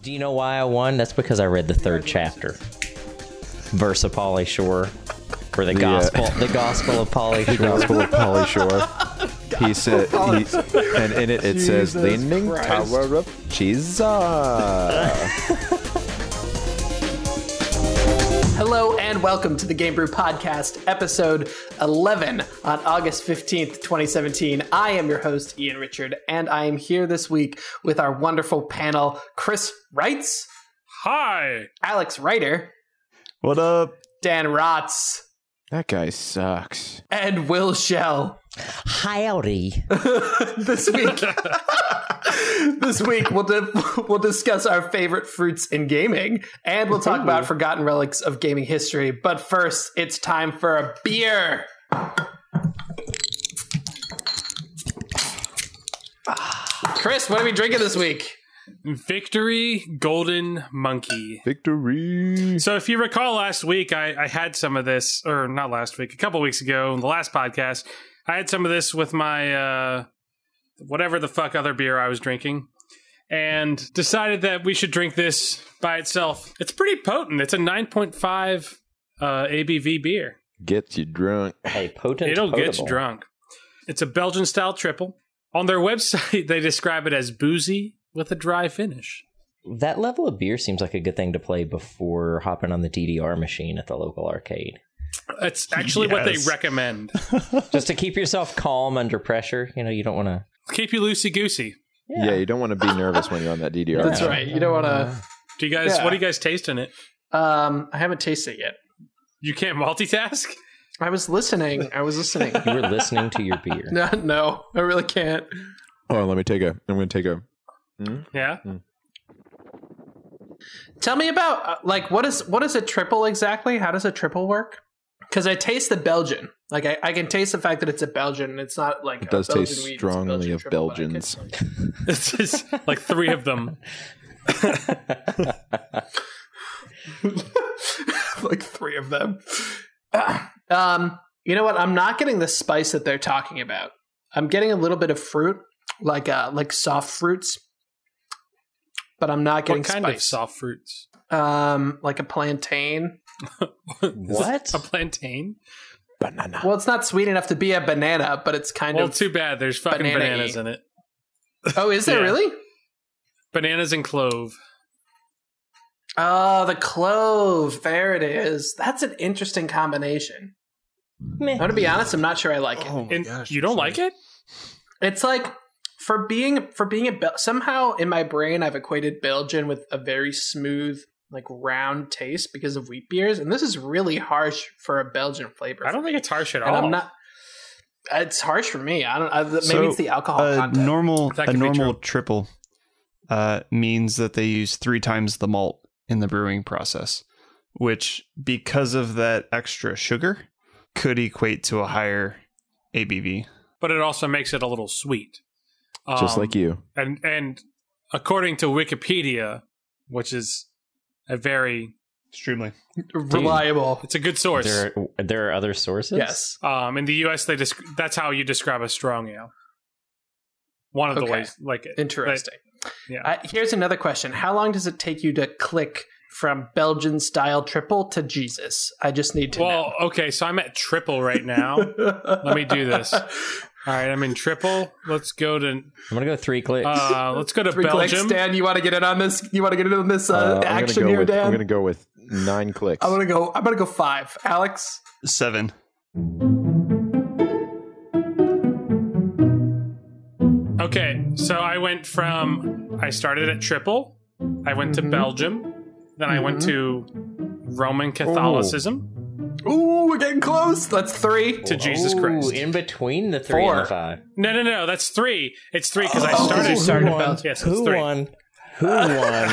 Do you know why I won? That's because I read the third chapter. Verse of Pauly Shore. Or the gospel of Pauly Shore. The gospel of Pauly Shore. He said, and in it Jesus says, "Leaning Tower of Jesus." Hello and welcome to the Game Brew Podcast, episode 11 on August 15th, 2017. I am your host, Ian Richard, and I am here this week with our wonderful panel, Chris Wrights. Hi. Alex Reiter. What up? Dan Rotz. That guy sucks. And Will Shell. Howdy. This week we'll discuss our favorite fruits in gaming, and we'll talk about forgotten relics of gaming history. But first, it's time for a beer. Chris, what are we drinking this week? Victory Golden Monkey. Victory. So if you recall last week, I had some of this, or not last week, a couple weeks ago, in the last podcast, I had some of this with my whatever the fuck other beer I was drinking, and decided that we should drink this by itself. It's pretty potent. It's a 9.5 ABV beer. Gets you drunk. Hey, potent. It'll get you drunk. It's a Belgian-style triple. On their website, they describe it as boozy with a dry finish. That level of beer seems like a good thing to play before hopping on the DDR machine at the local arcade. That's actually what they recommend. Just to keep yourself calm under pressure. You know, you don't want to... Keep you loosey-goosey. Yeah, you don't want to be nervous when you're on that DDR. That's right. You don't want to... Do you guys? Yeah. What do you guys taste in it? I haven't tasted it yet. You can't multitask? I was listening. You were listening to your beer. No, I really can't. Oh, let me take a... I'm going to take a... Yeah? Tell me about, what is a triple exactly? How does a triple work? Because I taste the Belgian. Like, I can taste the fact that it's a Belgian, and it's not like it does taste strongly of Belgians. It's just like three of them. Like three of them. You know what? I'm not getting the spice that they're talking about. I'm getting a little bit of fruit, like soft fruits. But I'm not getting spice. What kind of soft fruits? Like a plantain. What? A plantain? Banana. Well, it's not sweet enough to be a banana, but it's kind of... Well, too bad. There's fucking bananas in it. Oh, is there really? Bananas and clove. Oh, the clove. There it is. That's an interesting combination. Meh. I'm going to be honest, I'm not sure I like it. Oh my gosh, you don't like it? It's like... For being somehow in my brain, I've equated Belgian with a very smooth, like round taste because of wheat beers, and this is really harsh for a Belgian flavor. I don't think it's harsh at and all. I'm not. It's harsh for me. I don't. Maybe it's the alcohol content. A normal triple means that they use 3 times the malt in the brewing process, which, because of that extra sugar, could equate to a higher ABV. But it also makes it a little sweet. Just like you. And according to Wikipedia, which is a very extremely reliable, it's a good source. There are other sources? Yes. In the US, that's how you describe a strong ale. One of the ways, like it. Interesting. Yeah. Here's another question: how long does it take you to click from Belgian style triple to Jesus? I just need to know. Well, okay, so I'm at triple right now. Let me do this. All right, I'm in triple. Let's go to... I'm going to go 3 clicks. Let's go to 3 Belgium. Clicks, Dan, you want to get in on this? You want to get in on this action here, Dan? I'm going to go with 9 clicks. I'm going to go 5. Alex? 7. Okay, so I started at triple. I went to Belgium. Then I went to Roman Catholicism. Ooh, we're getting close. That's 3. To Jesus Christ. In between the 3 and the 5. No. That's 3. It's 3 because I started. Started Belgium. Yes, Who it's 3. won? Who won?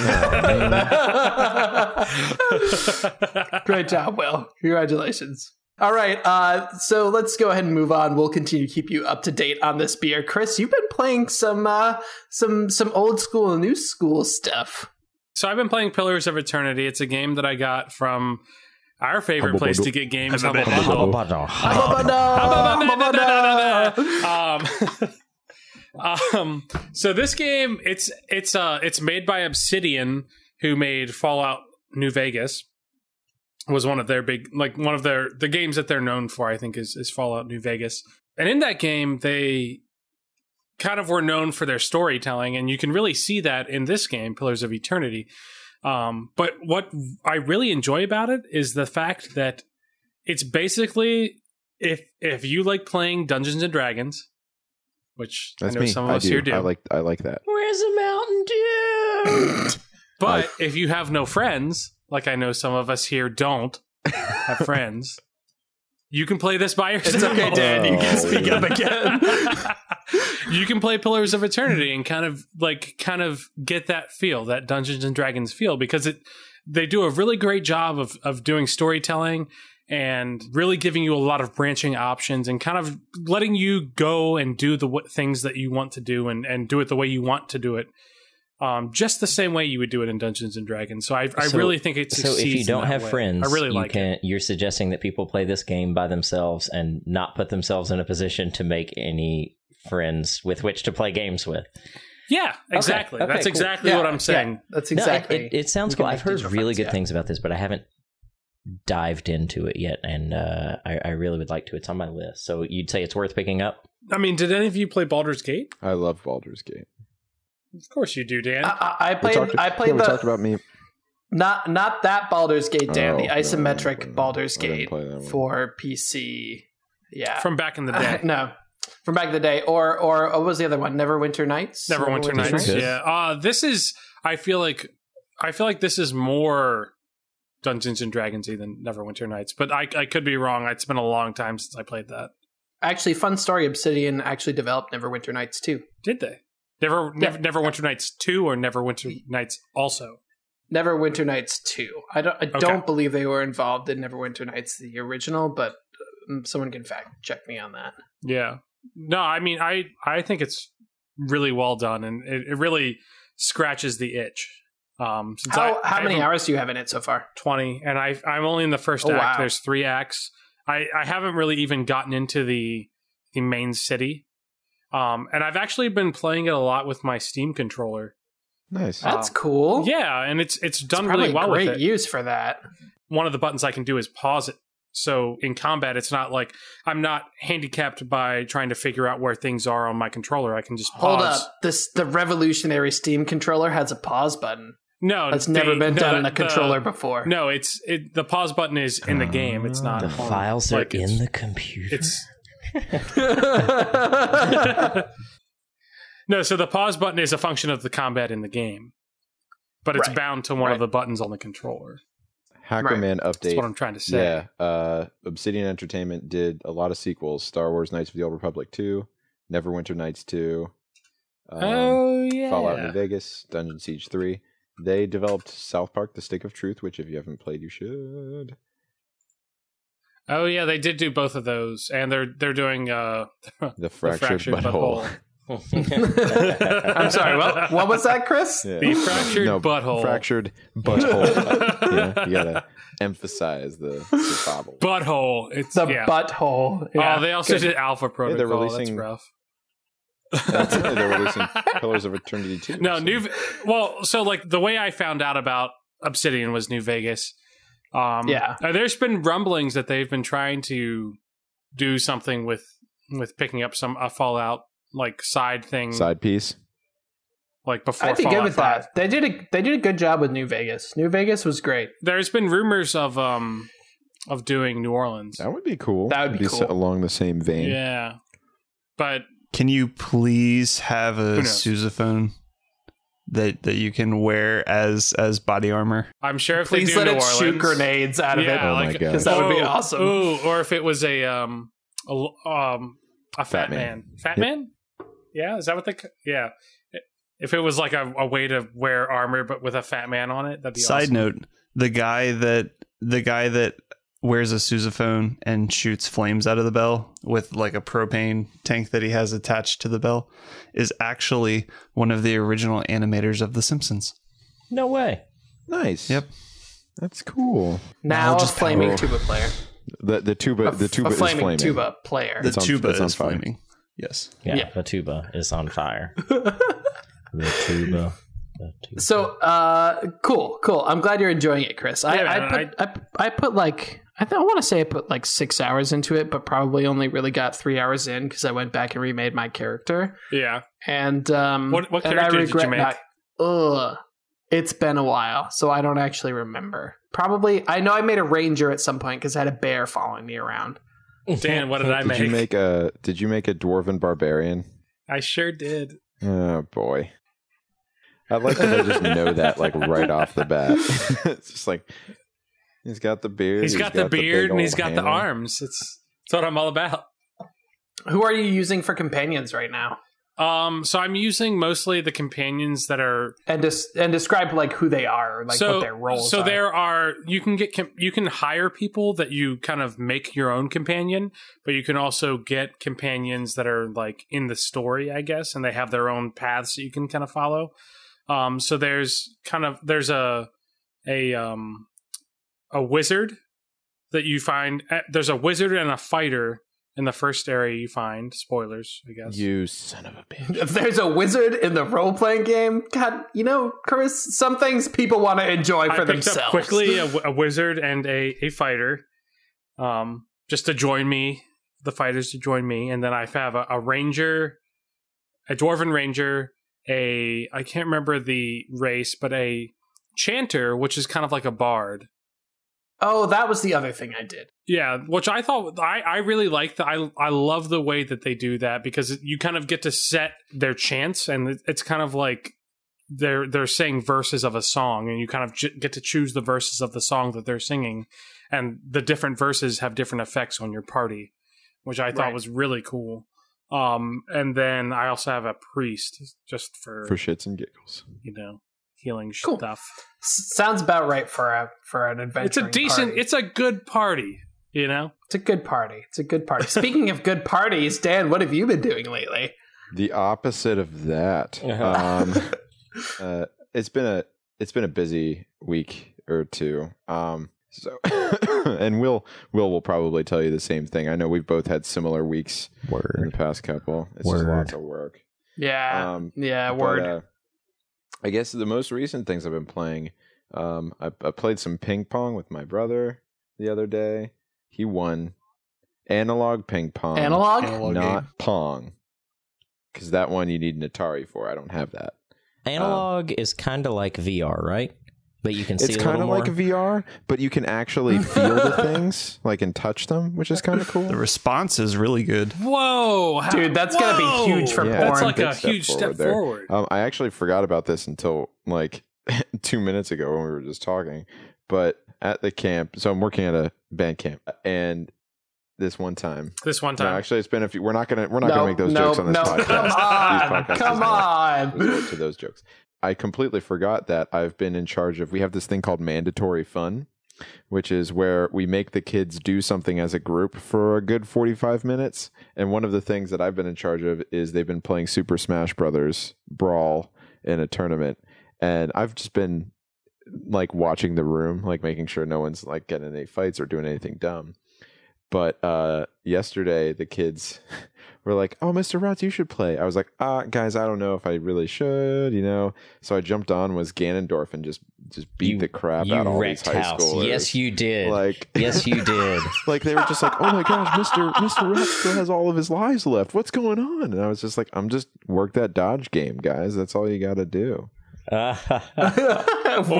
Great job, Will. Congratulations. All right, so let's go ahead and move on. We'll continue to keep you up to date on this beer. Chris, you've been playing some old school and new school stuff. So I've been playing Pillars of Eternity. It's a game that I got from our favorite place to get games. So this game, it's made by Obsidian, who made Fallout New Vegas, was one of their big, like one of the games that they're known for, I think, is Fallout New Vegas. And in that game, they kind of were known for their storytelling, and you can really see that in this game, Pillars of Eternity. But what I really enjoy about it is the fact that it's basically, if you like playing Dungeons and Dragons, which That's I know me. some of us here do. I like that. Where's the Mountain Dew? But if you have no friends, like I know some of us here don't have friends, you can play this by yourself. It's okay, Dan. You can speak up again. You can play Pillars of Eternity and kind of get that feel, that Dungeons and Dragons feel, because they do a really great job of doing storytelling and really giving you a lot of branching options and kind of letting you go and do the things that you want to do and do it the way you want to do it. Just the same way you would do it in Dungeons and Dragons. So I really think it succeeds. So if you don't have friends, I really like it. You're suggesting that people play this game by themselves and not put themselves in a position to make any friends with which to play games with. Yeah, exactly. Okay, that's cool. exactly what I'm saying. Yeah, that's exactly. No, it sounds cool. I've heard really good things about this, but I haven't dived into it yet, and I really would like to. It's on my list. So you'd say it's worth picking up? I mean, did any of you play Baldur's Gate? I love Baldur's Gate. Of course you do, Dan. I played we talked about me. Not that Baldur's Gate, Dan. The No, isometric Baldur's I didn't Gate play that one. for PC. Yeah, From back in the day. no, from back in the day. Or what was the other one? Neverwinter Nights. Neverwinter Nights. Yeah. This is. I feel like this is more Dungeons and Dragons-y than Neverwinter Nights, but I could be wrong. It's been a long time since I played that. Actually, fun story. Obsidian actually developed Neverwinter Nights too. Did they? Neverwinter Nights 2 or Neverwinter Nights also? Neverwinter Nights 2. I don't believe they were involved in Neverwinter Nights the original, but someone can fact check me on that. Yeah. No, I mean, I think it's really well done, and it really scratches the itch. Since how many hours do you have in it so far? 20, and I'm only in the first act. Wow. There's 3 acts. I haven't really even gotten into the main city. And I've actually been playing it a lot with my Steam controller. Nice. That's cool. Yeah, and it's done Probably really well with it. Great use for that. One of the buttons I can do is pause it. So in combat, it's not like I'm not handicapped by trying to figure out where things are on my controller. I can just pause. Hold up. The revolutionary Steam controller has a pause button. No, that's never been done in a controller before. No, the pause button is in the game. It's not. The files are in the computer. No, so the pause button is a function of the combat in the game, but it's bound to one of the buttons on the controller. Hackerman update. That's what I'm trying to say. Yeah. Obsidian Entertainment did a lot of sequels. Star Wars Knights of the Old Republic 2, Neverwinter Nights 2, Fallout New Vegas, Dungeon Siege 3. They developed South Park: The Stick of Truth, which if you haven't played, you should. Oh yeah, they did do both of those, and they're doing the fractured butthole. I'm sorry. What was that, Chris? Yeah. The fractured butthole. Fractured butthole. You gotta emphasize the syllable. Butthole. It's the butthole. Yeah. Oh, they also did Alpha Protocol. Yeah, they're releasing, that's rough. They're releasing Pillars of Eternity 2. No, so like the way I found out about Obsidian was New Vegas. There's been rumblings that they've been trying to do something with picking up a Fallout like side piece, like before. I'd be Fallout good with 5. that. They did a good job with New Vegas. New Vegas was great. There's been rumors of doing New Orleans. That would be cool. That would be cool. Along the same vein. Yeah, but can you please have a sousaphone that you can wear as body armar? I'm sure if please they do let New it Orleans, shoot grenades out of it. Oh my god, because that would be awesome. Ooh, or if it was a fat man. Fat man? Yeah, is that what they? Yeah, if it was like a way to wear armor but with a fat man on it, that'd be awesome. Side note: the guy that wears a sousaphone and shoots flames out of the bell with like a propane tank that he has attached to the bell is actually one of the original animators of The Simpsons. No way. Nice. Yep. That's cool. Now a flaming tuba player. The tuba is flaming. Tuba player. The tuba is flaming. Yes. Yeah, the tuba is on fire. The tuba So, cool. I'm glad you're enjoying it, Chris. I want to say I put like 6 hours into it, but probably only really got 3 hours in because I went back and remade my character. Yeah. And what character did you make? It's been a while, so I don't actually remember. Probably, I know I made a ranger at some point because I had a bear following me around. Dan, what did I make? Did you make a dwarven barbarian? I sure did. Oh boy. I like that I just know that like right off the bat. It's just like he's got the beard. He's got the beard and he's got the arms. It's what I'm all about. Who are you using for companions right now? So I'm using mostly the companions that are and describe like who they are, like what their roles are. So there are you can hire people that you kind of make your own companion, but you can also get companions that are like in the story, I guess, and they have their own paths that you can kind of follow. So there's a wizard that you find. There's a wizard and a fighter. In the first area you find, spoilers, I guess. You son of a bitch. If there's a wizard in the role-playing game, God, Chris, some things people want to enjoy for themselves. Up quickly a wizard and a fighter, just to join me, the fighters to join me. And then I have a ranger, a dwarven ranger, I can't remember the race, but a chanter, which is kind of like a bard. Oh, that was the other thing I did. Yeah, which I thought I really like that. I love the way that they do that because you kind of get to set their chants, and it's kind of like they're saying verses of a song, and you kind of get to choose the verses of the song that they're singing, and the different verses have different effects on your party, which I thought was really cool. And then I also have a priest just for shits and giggles, healing stuff. Sounds about right for an adventure. It's a good party, It's a good party. Speaking of good parties, Dan, what have you been doing lately? The opposite of that. It's been a busy week or two. So and Will will probably tell you the same thing. I know we've both had similar weeks in the past couple. It's just lots of work. Yeah. Word. I guess the most recent things I've been playing, I played some ping pong with my brother the other day. He won analog ping pong. Analog not game. Pong. Because that one you need an Atari for. I don't have that. Analog is kind of like VR, right? But you can see it's kind of like VR, but you can actually feel the things, like, and touch them, which is kind of cool. The response is really good. Whoa! Dude, that's going to be huge for porn. That's like a huge step forward. I actually forgot about this until, like, 2 minutes ago when we were just talking. But at the camp, so I'm working at a band camp, and this one time. No, actually, it's been a few. We're not gonna make those jokes on this podcast. Come on. To those jokes. I completely forgot that I've been in charge of, we have this thing called mandatory fun, which is where we make the kids do something as a group for a good 45 minutes. And one of the things that I've been in charge of is they've been playing Super Smash Brothers Brawl in a tournament. And I've just been like watching the room, like making sure no one's like getting any fights or doing anything dumb. But yesterday the kids were like, "Oh, Mr. Rutz, you should play." I was like, guys, I don't know if I really should, So I jumped on, was Ganondorf, and just beat the crap out of all these high schoolers. Yes, you did. Yes, you did. Like, they were just like, "Oh my gosh, Mr. Rutz still has all of his lives left. What's going on?" And I was just like, "I'm just work that dodge game, guys. That's all you got to do." Well,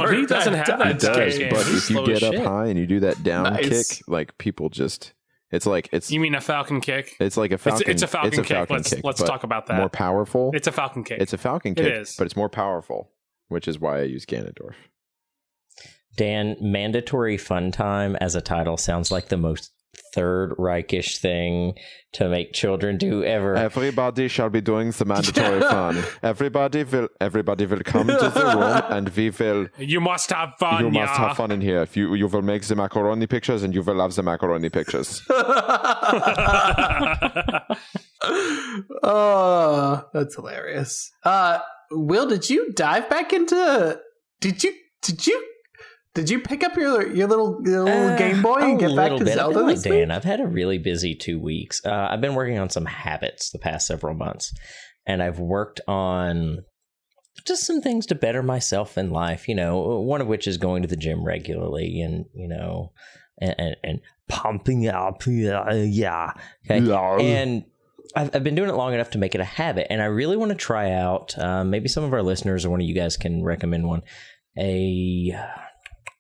he doesn't have that dodge game. But if you get up high and you do that down kick, like, people just... It's. You mean a falcon kick? It's like a falcon. It's a falcon kick. Let's talk about that. More powerful. It's a falcon kick. It's a falcon kick. It is, but it's more powerful, which is why I use Ganondorf. Dan, mandatory fun time as a title sounds like the most Third Reichish thing to make children do ever. Everybody shall be doing the mandatory fun. Everybody will come to the room, and we will. You must have fun. You must have fun in here. You will make the macaroni pictures, and you will love the macaroni pictures. Oh, that's hilarious. Will, did you dive back into? Did you pick up your little Game Boy and get back to Zelda this week? I've had a really busy 2 weeks. I've been working on some habits the past several months, and I've worked on just some things to better myself in life, one of which is going to the gym regularly and, and pumping up. Yeah. Okay. And I've been doing it long enough to make it a habit. And I really want to try out, maybe some of our listeners or one of you guys can recommend one,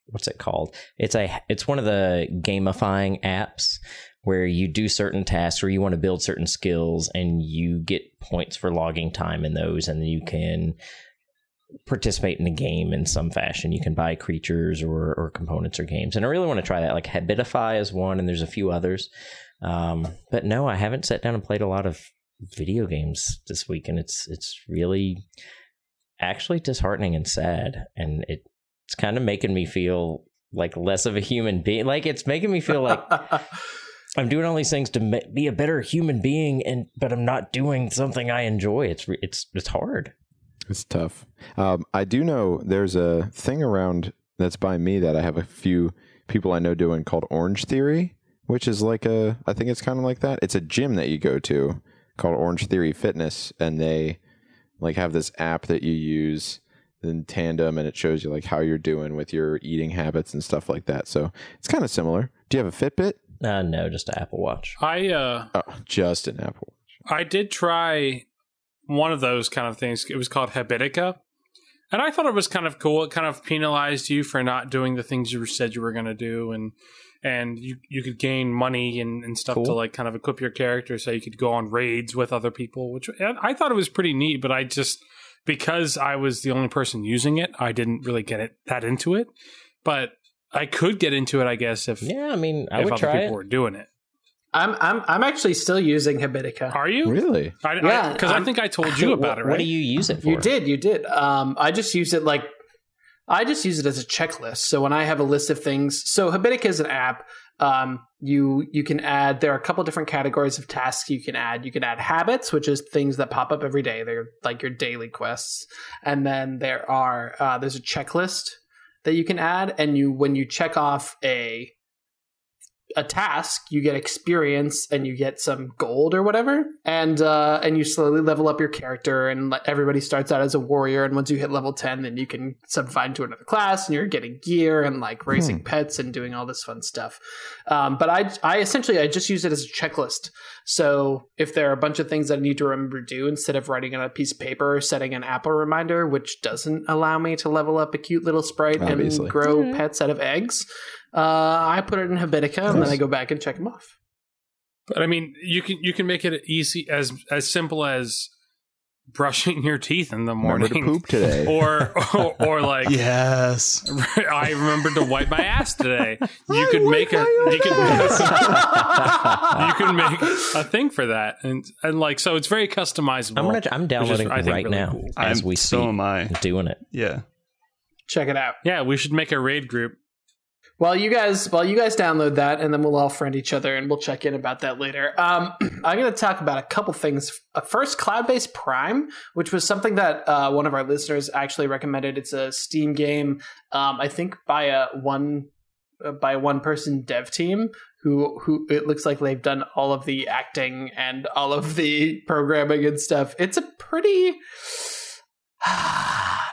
what's it called? It's one of the gamifying apps where you do certain tasks or you want to build certain skills and you get points for logging time in those, and then you can participate in the game in some fashion. You can buy creatures or components or games. And I really want to try that. Like Habitify is one, and there's a few others. But no, I haven't sat down and played a lot of video games this week, and it's really actually disheartening and sad. And it's kind of making me feel like less of a human being. Like it's making me feel like I'm doing all these things to be a better human being, but I'm not doing something I enjoy. It's hard. It's tough. I do know there's a thing around that's by me that I have a few people I know doing called Orange Theory, which is like I think it's kind of like that. It's a gym that you go to called Orange Theory Fitness, and they like have this app that you use in tandem, and it shows you like how you're doing with your eating habits and stuff like that. So it's kind of similar. Do you have a Fitbit? No, just an Apple Watch. Just an Apple Watch. I did try one of those kind of things. It was called Habitica, and I thought it was kind of cool. It kind of penalized you for not doing the things you said you were going to do, and you could gain money and stuff to like kind of equip your character so you could go on raids with other people, which I thought it was pretty neat. But because I was the only person using it, I didn't really get that into it. But I could get into it, I guess, if I would other try people were doing it. I'm actually still using Habitica. Are you really? Yeah, because I think I told you about it. Right? What do you use it for? You did. I just use it as a checklist. So when I have a list of things, so Habitica is an app. You can add. There are a couple different categories of tasks you can add. You can add habits, which is things that pop up every day. They're like your daily quests, and then there's a checklist that you can add, and when you check off a task, you get experience and you get some gold or whatever, and you slowly level up your character, and everybody starts out as a warrior, and once you hit level 10, then you can subdivide into another class, and you're getting gear and like raising pets and doing all this fun stuff. But I essentially just use it as a checklist. So if there are a bunch of things that I need to remember to do, instead of writing on a piece of paper or setting an Apple reminder, which doesn't allow me to level up a cute little sprite and grow pets out of eggs, I put it in Habitica, and then I go back and check them off. But I mean, you can make it easy, as simple as brushing your teeth in the morning. Remember to poop today. or like, yes, I remembered to wipe my ass today. You can make a thing for that, and like, so it's very customizable. I'm downloading it right now cool. as we speak. So am I doing it. Yeah, check it out. Yeah, we should make a raid group. While you guys download that, and then we'll all friend each other, and we'll check in about that later. I'm going to talk about a couple things. First, Cloudbase Prime, which was something that one of our listeners actually recommended. It's a Steam game, I think by a one-person dev team who it looks like they've done all of the acting and all of the programming and stuff. It's a pretty...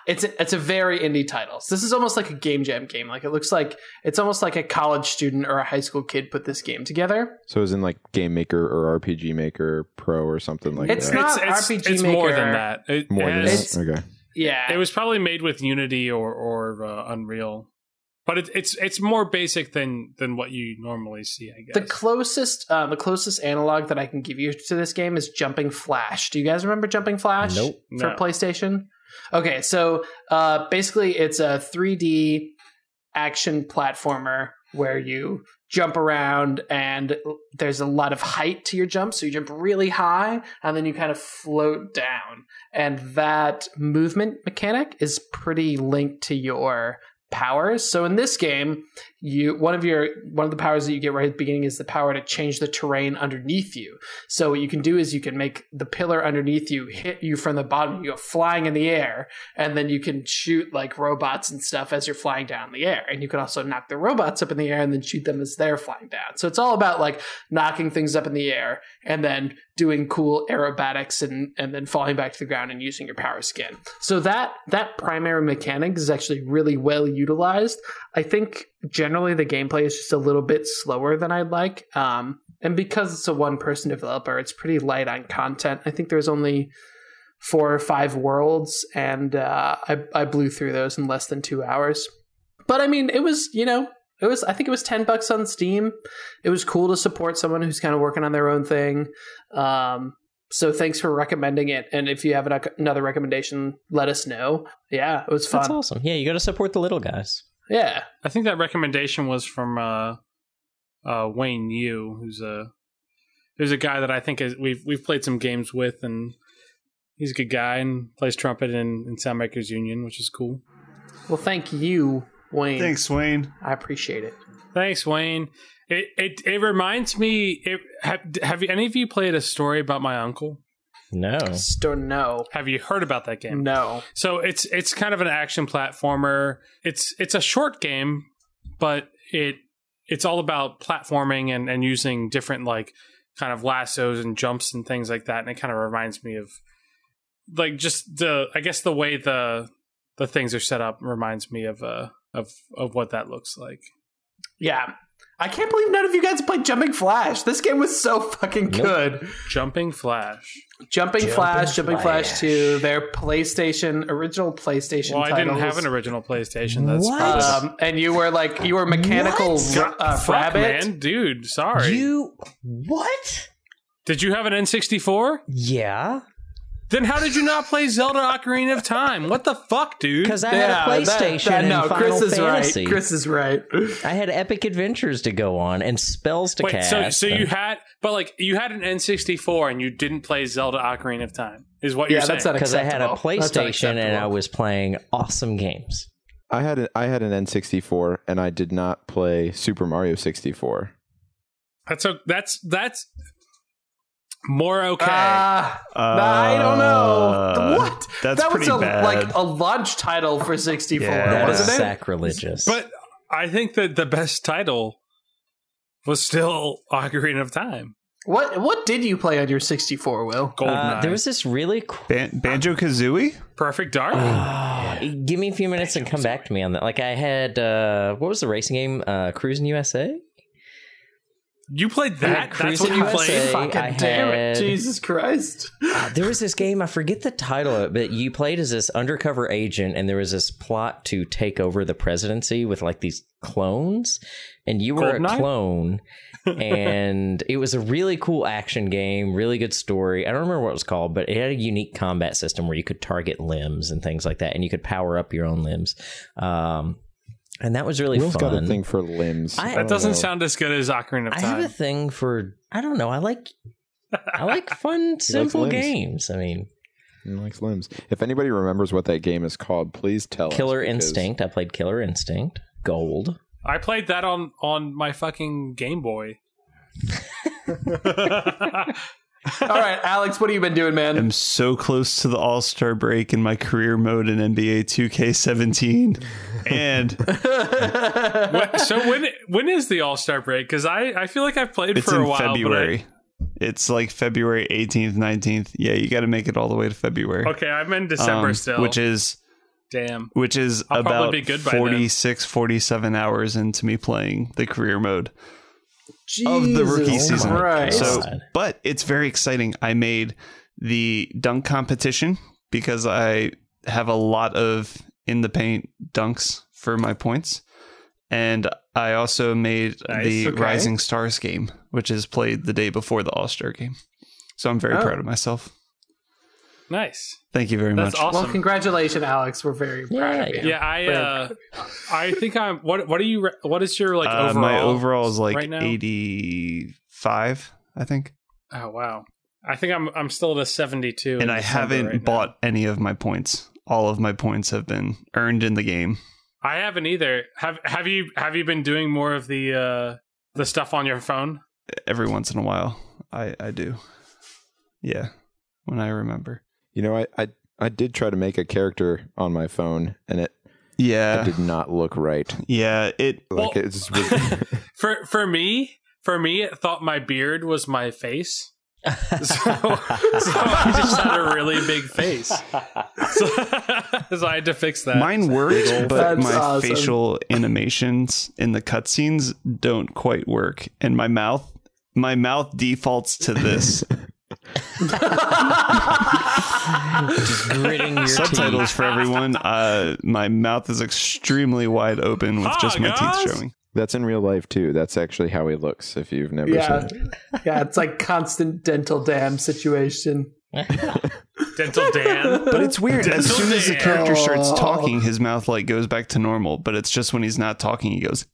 It's a very indie title. So this is almost like a game jam game. Like, it looks like it's almost like a college student or a high school kid put this game together. So it's in like Game Maker or RPG Maker Pro or something like that. It's not RPG Maker. It's more than that. Okay. Yeah. It was probably made with Unity or Unreal. But it's more basic than what you normally see, I guess. The closest analog that I can give you to this game is Jumping Flash. Do you guys remember Jumping Flash? Nope. For PlayStation? Okay, so basically it's a 3D action platformer where you jump around and there's a lot of height to your jump. So you jump really high and then you kind of float down. And that movement mechanic is pretty linked to your powers. So in this game, one of the powers that you get right at the beginning is the power to change the terrain underneath you. So what you can do is you can make the pillar underneath you hit you from the bottom. You go flying in the air, and then you can shoot like robots and stuff as you're flying down in the air. And you can also knock the robots up in the air and then shoot them as they're flying down. So it's all about like knocking things up in the air and then doing cool aerobatics and then falling back to the ground and using your power skin. So that primary mechanic is actually really well utilized. I think generally the gameplay is just a little bit slower than I'd like. And because it's a one-person developer, it's pretty light on content. I think there's only 4 or 5 worlds, and I blew through those in less than 2 hours. But I mean, it was, I think it was $10 on Steam. It was cool to support someone who's kind of working on their own thing. So thanks for recommending it. And if you have another recommendation, let us know. Yeah, it was fun. That's awesome. Yeah, you got to support the little guys. Yeah. I think that recommendation was from Wayne Yu, who's a guy that I think we've played some games with, and he's a good guy and plays trumpet in Soundmakers Union, which is cool. Well, thank you, Wayne. Thanks, Wayne. I appreciate it. Thanks, Wayne. It reminds me. Have any of you played a story about my uncle? No. No. Have you heard about that game? No. So it's kind of an action platformer. It's a short game, but it's all about platforming and using different like kind of lassos and jumps and things like that. And it kind of reminds me of like just the way the things are set up reminds me of what that looks like. Yeah. I can't believe none of you guys played Jumping Flash. This game was so fucking good. Jumping Flash. Jumping Flash 2, their original PlayStation Well, titles. I didn't have an original PlayStation. That's What? And you were mechanical fuck, rabbit. man. Dude, sorry. What? Did you have an N64? Yeah. Then how did you not play Zelda Ocarina of Time? What the fuck, dude? Because I had a PlayStation and Final Chris is Fantasy. right. Chris is right. I had epic adventures to go on and spells to cast. So you had an N64 and you didn't play Zelda Ocarina of Time, is what you're saying? That's not because I had a acceptable. PlayStation and I was playing awesome games. I had an N64 and I did not play Super Mario 64. That's more okay. I don't know. What? That was like a launch title for 64, That is wasn't it? sacrilegious. But I think that the best title was still Ocarina of Time. What did you play on your 64, Will? Goldeneye. There was this really cool... Banjo-Kazooie? Perfect Dark? Give me a few minutes and come back to me on that. Like I had... what was the racing game? Cruising USA? You played that? That's what you played? Fucking damn it. Jesus Christ. There was this game, I forget the title of it, but you played as this undercover agent and there was this plot to take over the presidency with like these clones. And you were Goldeneye? a clone. And it was a really cool action game, really good story. I don't remember what it was called, but it had a unique combat system where you could target limbs and things like that. And you could power up your own limbs. And that was really Will's fun. got a thing for limbs. That doesn't sound as good as Ocarina of Time. I have a thing for, I don't know, I like fun, simple limbs. games. I mean, He likes limbs. If anybody remembers what that game is called, please tell us. Killer Instinct. I played Killer Instinct. Gold. I played that on my fucking Game Boy. All right, Alex, what have you been doing, man? I'm so close to the All-Star break in my career mode in NBA 2K17. And So when is the All-Star break? Because I feel like I've played it's for a in while. February. It's like February 18th, 19th. Yeah, you got to make it all the way to February. Okay, I'm in December still. Which is I'll about probably be good by 46, 47 hours into me playing the career mode. Jesus Of the rookie season. Christ. So, but it's very exciting. I made the dunk competition because I have a lot of in the paint dunks for my points. And I also made Rising Stars game, which is played the day before the All-Star game. So I'm very proud of myself. Nice. Thank you very much. That's awesome. Well, congratulations, Alex. We're very proud of you. Yeah, I think I'm. What are you? What is your overall? My overall is like right now? 85, I think. Oh wow! I think I'm still at a 72. And I haven't bought any of my points. All of my points have been earned in the game. I haven't either. Have you been doing more of the stuff on your phone? Every once in a while, I do. Yeah, when I remember. You know, I did try to make a character on my phone, and it did not look right. Yeah, it's for me, it thought my beard was my face. So I just had a really big face. So I had to fix that. Mine worked, but my awesome. facial animations in the cutscenes don't quite work, and my mouth defaults to this. Just gritting your Subtitles teeth. for everyone. My mouth is extremely wide open with just my teeth showing. That's in real life too. That's actually how he looks. If you've never Yeah, seen it. yeah, it's like constant dental dam situation. Dental Dan. But it's weird. As Dental soon as the Dan. character starts talking, his mouth like goes back to normal. But it's just when he's not talking, he goes.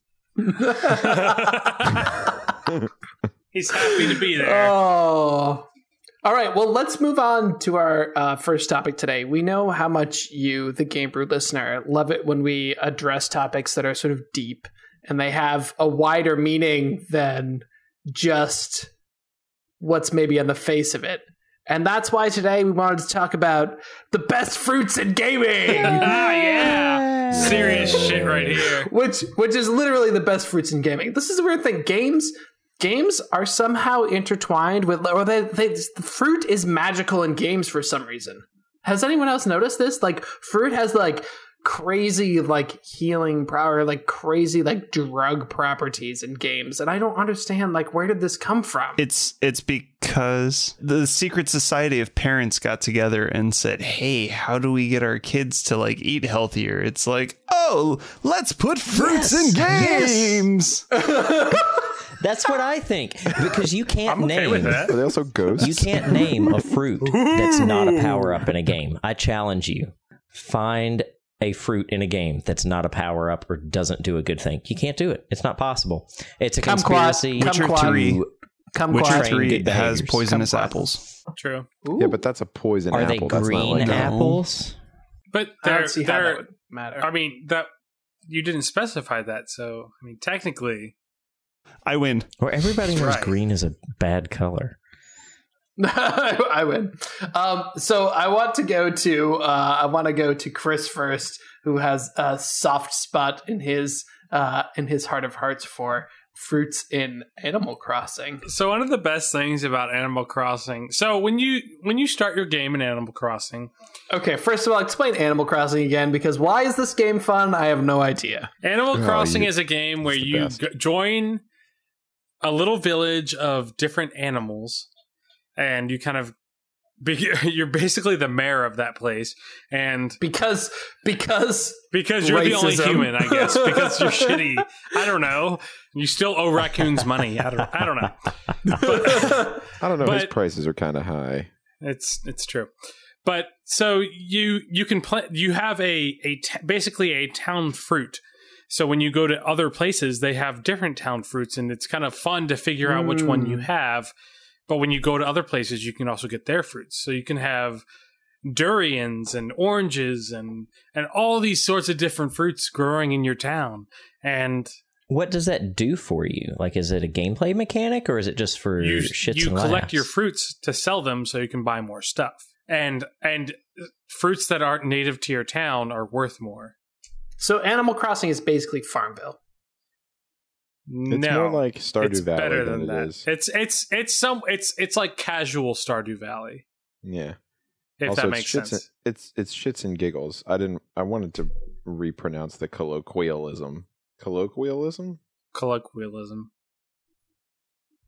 He's happy to be there. Oh. All right, well, let's move on to our first topic today. We know how much you, the Game Brew listener, love it when we address topics that are sort of deep and they have a wider meaning than just what's maybe on the face of it. And that's why today we wanted to talk about the best fruits in gaming. Yeah. Serious shit right here. Which is literally the best fruits in gaming. This is a weird thing. Games are somehow intertwined with, or the fruit is magical in games for some reason. Has anyone else noticed this? Like, fruit has like crazy like healing power, like crazy like drug properties in games, and I don't understand like where did this come from? It's because the secret society of parents got together and said, "Hey, how do we get our kids to like eat healthier?" It's like, "Oh, let's put fruits in games." That's what I think, because you can't I'm okay name. with that. Are they also ghosts? You can't name a fruit that's not a power up in a game. I challenge you. Find a fruit in a game that's not a power up or doesn't do a good thing. You can't do it. It's not possible. It's a conspiracy. Witcher 3 good has behaviors. poisonous apples. True. Ooh. Yeah, but that's a poison Are apple. they That's not green like apples? But I don't see how that would matter. I mean, that you didn't specify that, so I mean, technically, I win. Or everybody knows Right. green is a bad color. I win. So I want to go to Chris first, who has a soft spot in his heart of hearts for fruits in Animal Crossing. so one of the best things about Animal Crossing. So when you start your game in Animal Crossing, Okay, first of all, explain Animal Crossing again, because why is this game fun? I have no idea. Animal Oh, Crossing you- is a game where it's the you best. join a little village of different animals, and you kind of you're basically the mayor of that place, and Because you're the only Racism. human, I guess, because you're shitty. I don't know. You still owe raccoons money. I don't know. But I don't know. His But- prices are kind of high. it's true. But so you can you have basically a town fruit. So when you go to other places, they have different town fruits, and it's kind of fun to figure out which one you have. But when you go to other places, you can also get their fruits. So you can have durians and oranges and all these sorts of different fruits growing in your town. And What does that do for you? Like, is it a gameplay mechanic, or is it just for shits you and collect laughs? your fruits to sell them so you can buy more stuff. And fruits that aren't native to your town are worth more. So Animal Crossing is basically Farmville. It's No, more like Stardew it's Valley better than than it that. is. It's like casual Stardew Valley, Yeah. if Also, that it's makes shits sense. It's shits and giggles. I wanted to repronounce the colloquialism. Colloquialism? Colloquialism.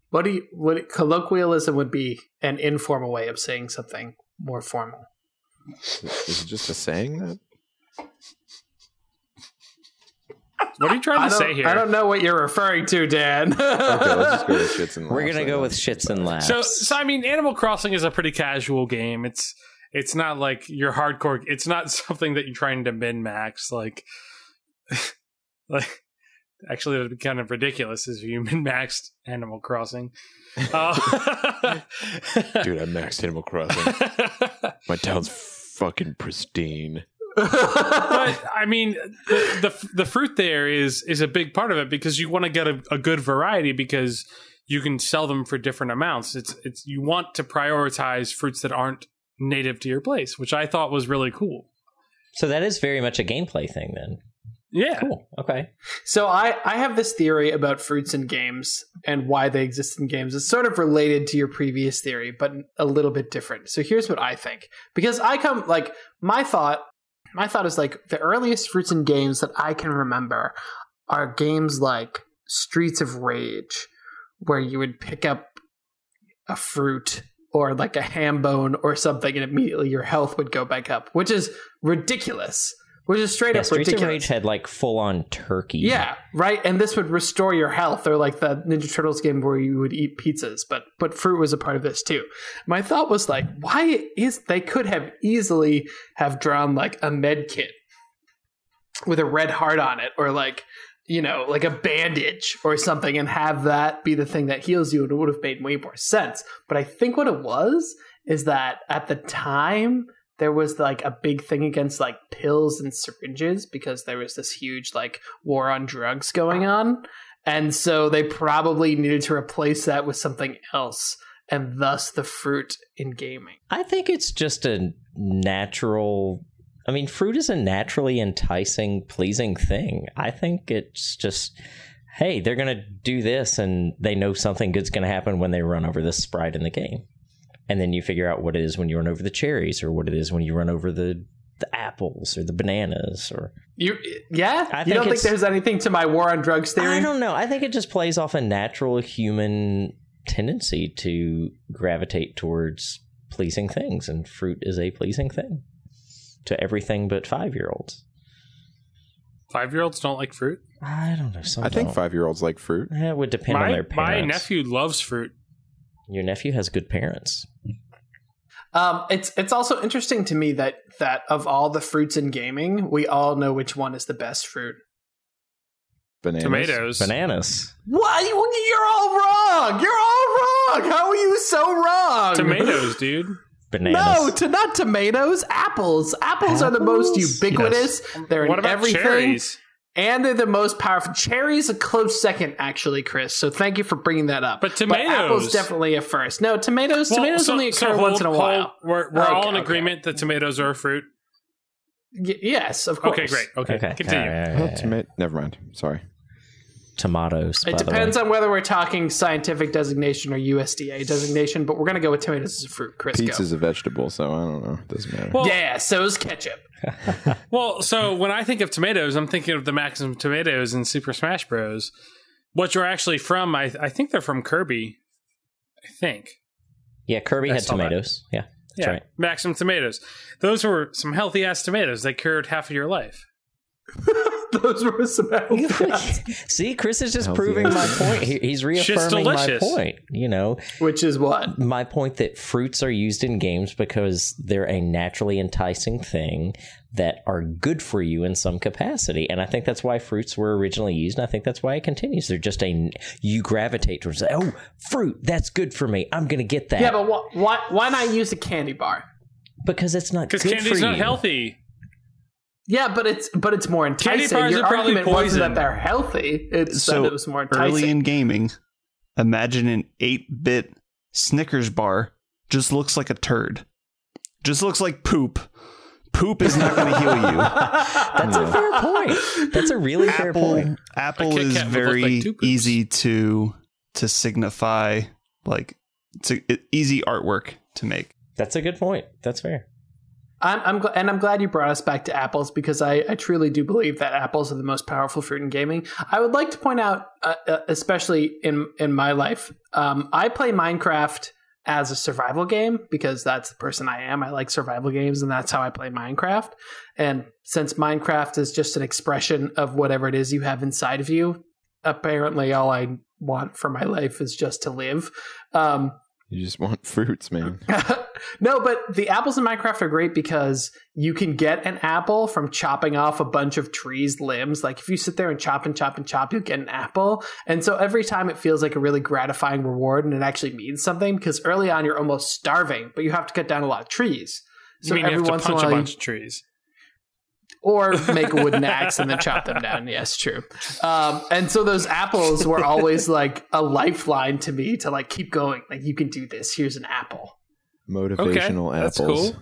What colloquialism would be an informal way of saying something more formal. Is it just a saying that? What are you trying to say here? I don't know what you're referring to, Dan. Okay, let's just go with shits and laughs. We're gonna then. go with shits and laughs. So I mean, Animal Crossing is a pretty casual game. It's not like your hardcore. It's not something that you're trying to min max. Like actually, that'd be kind of ridiculous if you min maxed Animal Crossing. Dude, I maxed Animal Crossing. My town's fucking pristine. But I mean, the fruit there is a big part of it because you want to get a good variety because you can sell them for different amounts. It's you want to prioritize fruits that aren't native to your place, which I thought was really cool. So that is very much a gameplay thing then. Yeah. Cool. Okay. So I have this theory about fruits in games and why they exist in games. It's sort of related to your previous theory, but a little bit different. So here's what I think. Because my thought is like the earliest fruits in games that I can remember are games like Streets of Rage, where you would pick up a fruit or like a ham bone or something and immediately your health would go back up, which is ridiculous. Which is straight up ridiculous. Streets of Rage had like full-on turkey. Yeah, right? And this would restore your health, or like the Ninja Turtles game where you would eat pizzas, but fruit was a part of this too. My thought was like, they could have easily have drawn like a med kit with a red heart on it, or like, you know, like a bandage or something, and have that be the thing that heals you, and it would have made way more sense. But I think what it was is that at the time, there was like a big thing against like pills and syringes because there was this huge like war on drugs going on. And so they probably needed to replace that with something else, and thus the fruit in gaming. I think it's just a natural... I mean, fruit is a naturally enticing, pleasing thing. I think it's just, hey, they're going to do this, and they know something good's going to happen when they run over this sprite in the game. And then you figure out what it is when you run over the cherries, or what it is when you run over the apples or the bananas. Or you don't think there's anything to my war on drugs theory? I don't know. I think it just plays off a natural human tendency to gravitate towards pleasing things, and fruit is a pleasing thing to everything but 5-year-olds. 5-year-olds don't like fruit? I don't know. Some I think don't. 5-year-olds like fruit. It would depend on their parents. My nephew loves fruit. Your nephew has good parents. It's also interesting to me that of all the fruits in gaming, we all know which one is the best fruit. Bananas. Tomatoes. Bananas. What? You're all wrong. You're all wrong. How are you so wrong? Tomatoes, dude. Bananas. No, not tomatoes. Apples. Apples are the most ubiquitous. Yes. They're what in about everything. Cherries? And they're the most powerful. Cherries a close second, actually, Chris. So thank you for bringing that up. But tomatoes, apples definitely a first. No, tomatoes only occur once in a while. We're all in agreement that tomatoes are a fruit. Yes, of course. Okay, great. Okay. Continue. Never mind. Sorry. Tomatoes. It depends on whether we're talking scientific designation or USDA designation, but we're going to go with tomatoes as a fruit. Chris, pizza's a vegetable, so I don't know. It doesn't matter. Well, yeah, so is ketchup. Well, so when I think of tomatoes, I'm thinking of the Maximum Tomatoes in Super Smash Bros., which are actually from, I think they're from Kirby. I think. Yeah, Kirby had tomatoes. Yeah, that's right. Maximum Tomatoes. Those were some healthy-ass tomatoes. They cured half of your life. Those were some See, Chris is just proving my point. He's reaffirming my point, you know. Which is what? My point that fruits are used in games because they're a naturally enticing thing that are good for you in some capacity. And I think that's why fruits were originally used, and I think that's why it continues. They're just you gravitate towards, oh, fruit, that's good for me. I'm going to get that. Yeah, but why not use a candy bar? Because it's not good for you. Because candy's not healthy. Yeah, but it's more enticing. Candy bars Your are probably argument poison. wasn't that they're healthy. It's that it was more enticing. Early in gaming, imagine an 8-bit Snickers bar just looks like a turd. Just looks like poop. Poop is not going to heal you. That's a fair point. That's a really fair point. Apple is very easy to signify, like, it's easy artwork to make. That's a good point. That's fair. I'm glad you brought us back to apples, because I truly do believe that apples are the most powerful fruit in gaming. I would like to point out, especially in my life, I play Minecraft as a survival game because that's the person I am. I like survival games, and that's how I play Minecraft. And since Minecraft is just an expression of whatever it is you have inside of you, apparently all I want for my life is just to live. You just want fruits, man. No, but the apples in Minecraft are great because you can get an apple from chopping off a bunch of trees' limbs. Like if you sit there and chop and chop and chop, you'll get an apple. And so every time it feels like a really gratifying reward, and it actually means something, because early on you're almost starving, but you have to cut down a lot of trees. So you mean every you have once to punch in a while, a bunch of trees? Or make a wooden axe and then chop them down. Yes, true. And so those apples were always like a lifeline to me to like keep going. Like, you can do this. Here's an apple. Motivational apples. That's cool.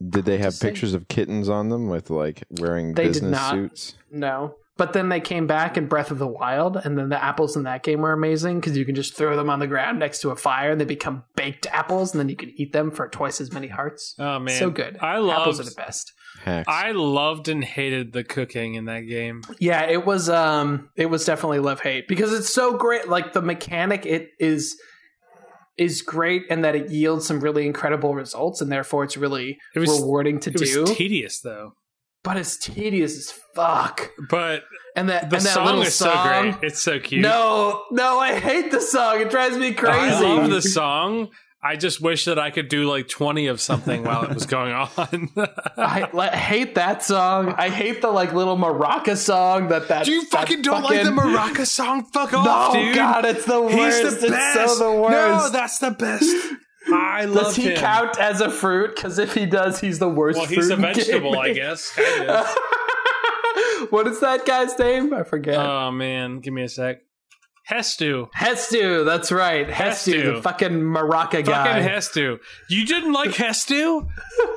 Did they have pictures of kittens on them with like wearing business suits? No. But then they came back in Breath of the Wild, and then the apples in that game were amazing because you can just throw them on the ground next to a fire and they become baked apples, and then you can eat them for twice as many hearts. Oh man, so good. Apples are the best. Hacks. I loved and hated the cooking in that game. Yeah, it was definitely love-hate because it's so great. Like, the mechanic is great, and that it yields some really incredible results, and therefore it's really rewarding to do. It was tedious though. But it's tedious as fuck. But the song is so great. It's so cute. No, I hate the song. It drives me crazy. I love the song. I just wish that I could do like 20 of something while it was going on. I hate that song. I hate the like little maraca song that You fucking don't like the maraca song? Fuck off, dude. No, God, it's the worst. He's the best. It's so the worst. No, that's the best. I love Does he him. count as a fruit? Because if he does, he's the worst fruit. Well, he's a vegetable, I guess. Kind of. What is that guy's name? I forget. Oh, man. Give me a sec. Hestu, that's right. Hestu, the fucking maraca guy. Fucking Hestu. You didn't like Hestu?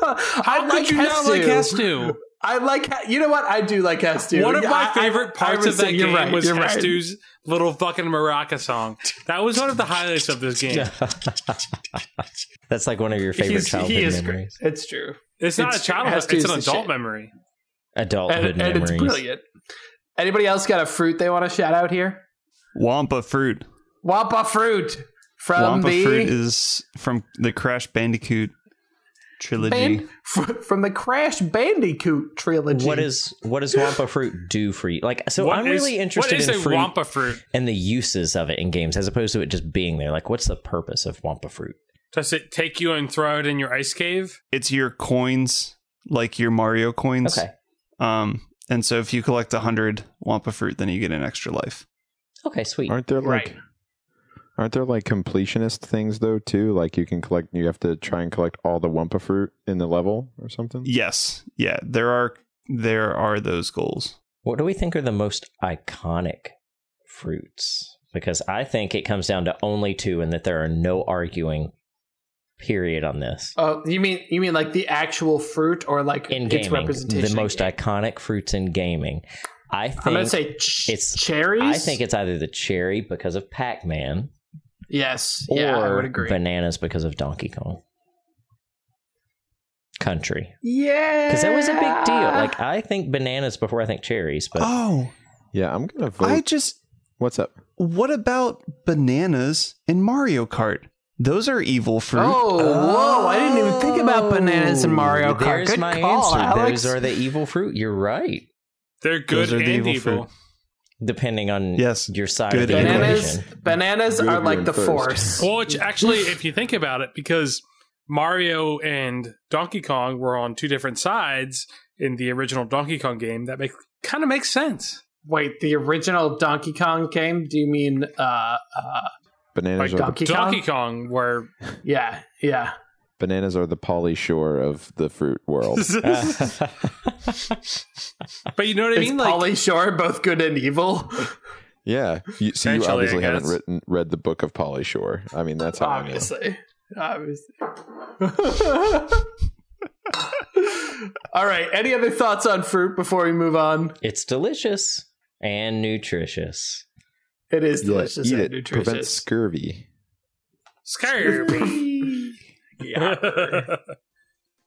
How could you Hestu. not like Hestu? I like, you know what? I do like Hestu. One of my favorite parts of that game was Hestu's Hestu's little fucking maraca song. That was one of the highlights of this game. That's like one of your favorite childhood memories. Great. It's true. It's not a childhood, it's an adult memory. Adulthood and memories. It's brilliant. Anybody else got a fruit they want to shout out here? Wampa fruit. Wampa fruit from Wampa fruit is from the Crash Bandicoot trilogy. From the Crash Bandicoot trilogy. What does Wampa fruit do for you? Like, so I'm really interested in fruit, Wampa fruit and the uses of it in games, as opposed to it just being there. Like, what's the purpose of Wampa fruit? Does it take you and throw it in your ice cave? It's your coins, like your Mario coins. Okay. And so if you collect 100 Wampa fruit, then you get an extra life. Okay, sweet. Aren't there like completionist things though too? Like you have to try and collect all the Wampa fruit in the level or something? Yes. Yeah, there are those goals. What do we think are the most iconic fruits? Because I think it comes down to only two, and that there are no arguing period on this. Oh, you mean like the actual fruit, or like in its gaming, representation? The most iconic fruits in gaming. I think I'm going to say it's cherries. I think it's either the cherry because of Pac-Man. Yes. Or I would agree. bananas because of Donkey Kong Country. Yeah. Because that was a big deal. Like, I think bananas before I think cherries. But yeah, I'm going to vote. What's up? What about bananas in Mario Kart? Those are evil fruit. Whoa! I didn't even think about bananas in Mario Kart. There's Good my call, answer. Alex. Those are the evil fruit. You're right. They're good and evil. Fruit. Depending on your side of the bananas, equation. Bananas are like the Force. Well, actually, if you think about it, because Mario and Donkey Kong were on two different sides in the original Donkey Kong game, that kind of makes sense. Wait, the original Donkey Kong game? Do you mean bananas like are Donkey Kong, where yeah. Bananas are the Pauly Shore of the fruit world. But you know what I mean? Is Pauly Shore both good and evil? Yeah. You obviously haven't read the book of Pauly Shore. I mean, that's how obviously. All right. Any other thoughts on fruit before we move on? It's delicious and nutritious. It is delicious and nutritious. nutritious. Prevents scurvy. Scurvy. Yeah.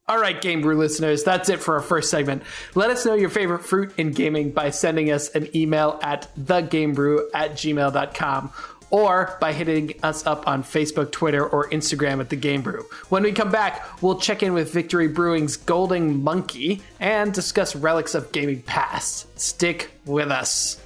All right, Game Brew listeners, that's it for our first segment. Let us know your favorite fruit in gaming by sending us an email at thegamebrew@gmail.com or by hitting us up on Facebook, Twitter, or Instagram at The Game Brew. When we come back, we'll check in with Victory Brewing's Golden Monkey and discuss relics of gaming past. Stick with us.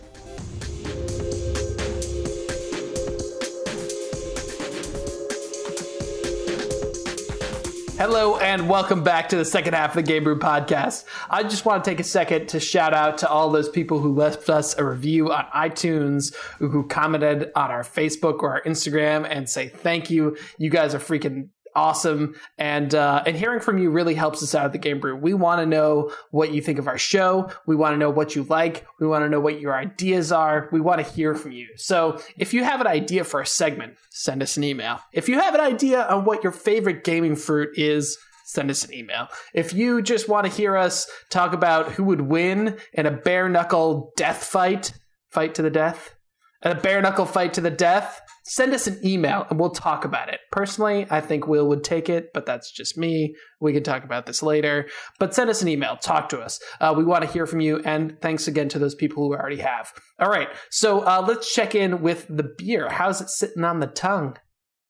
Hello and welcome back to the second half of the Game Brew podcast. I just want to take a second to shout out to all those people who left us a review on iTunes, who commented on our Facebook or our Instagram and say thank you. You guys are freaking awesome. And hearing from you really helps us out at the Game Brew. We want to know what you think of our show. We want to know what you like. We want to know what your ideas are. We want to hear from you. So if you have an idea for a segment, send us an email. If you have an idea on what your favorite gaming fruit is, send us an email. If you just want to hear us talk about who would win in a bare knuckle death fight to the death, and a bare knuckle fight to the death, send us an email and we'll talk about it. Personally, I think Will would take it, but that's just me. We can talk about this later. But send us an email. Talk to us. We want to hear from you. And thanks again to those people who already have. All right. So let's check in with the beer. How's it sitting on the tongue,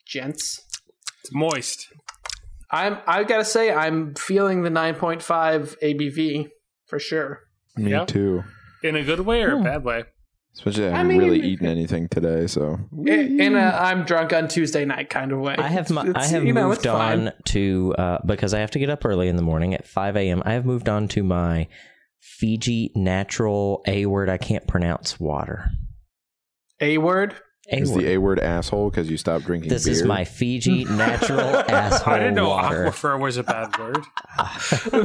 gents? It's moist. I got to say, I'm feeling the 9.5 ABV for sure. Me too. In a good way or a bad way? Especially I haven't really eaten anything today, so in a I'm drunk on Tuesday night kind of way. I have moved on to because I have to get up early in the morning at 5 a.m. I have moved on to my Fiji natural A word I can't pronounce water. A word? Is the A word asshole because you stopped drinking beer? This is my Fiji natural asshole water. I didn't know aquifer was a bad word.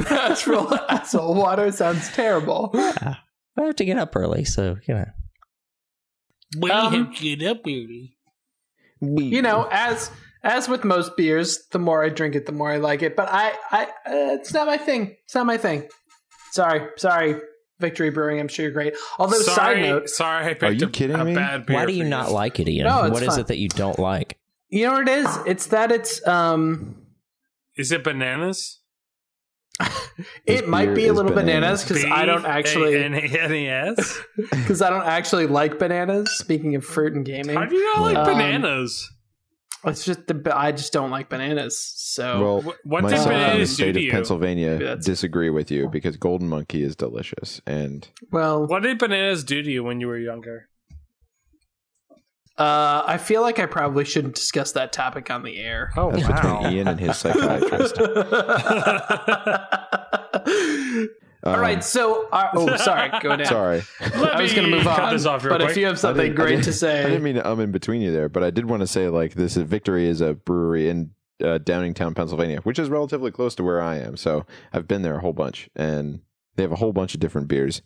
Natural asshole water sounds terrible. I have to get up early, so you know. We have to get up early. You know, as with most beers, the more I drink it, the more I like it. But I it's not my thing. It's not my thing. Sorry, Victory Brewing. I'm sure you're great. Although, side note, I picked a bad beer. Why do you not like it, Ian? No, what is it that you don't like? You know what it is? It's that it's Is it bananas? It might be a little bananas because I don't actually B-A-N-A-N-E-S? because I don't actually like bananas. Speaking of fruit and gaming, how do you not like bananas? It's just I just don't like bananas. So what myself did and the bananas do state to of you? Pennsylvania disagree with you because Golden Monkey is delicious. And what did bananas do to you when you were younger? I feel like I probably shouldn't discuss that topic on the air. Oh, that's between Ian and his psychiatrist. All right, so sorry, go down. Sorry, I was going to move on, but if you have something great to say, I didn't mean to in between you there, but I did want to say like this is Victory is a brewery in Downingtown, Pennsylvania, which is relatively close to where I am. So I've been there a whole bunch, and they have a whole bunch of different beers.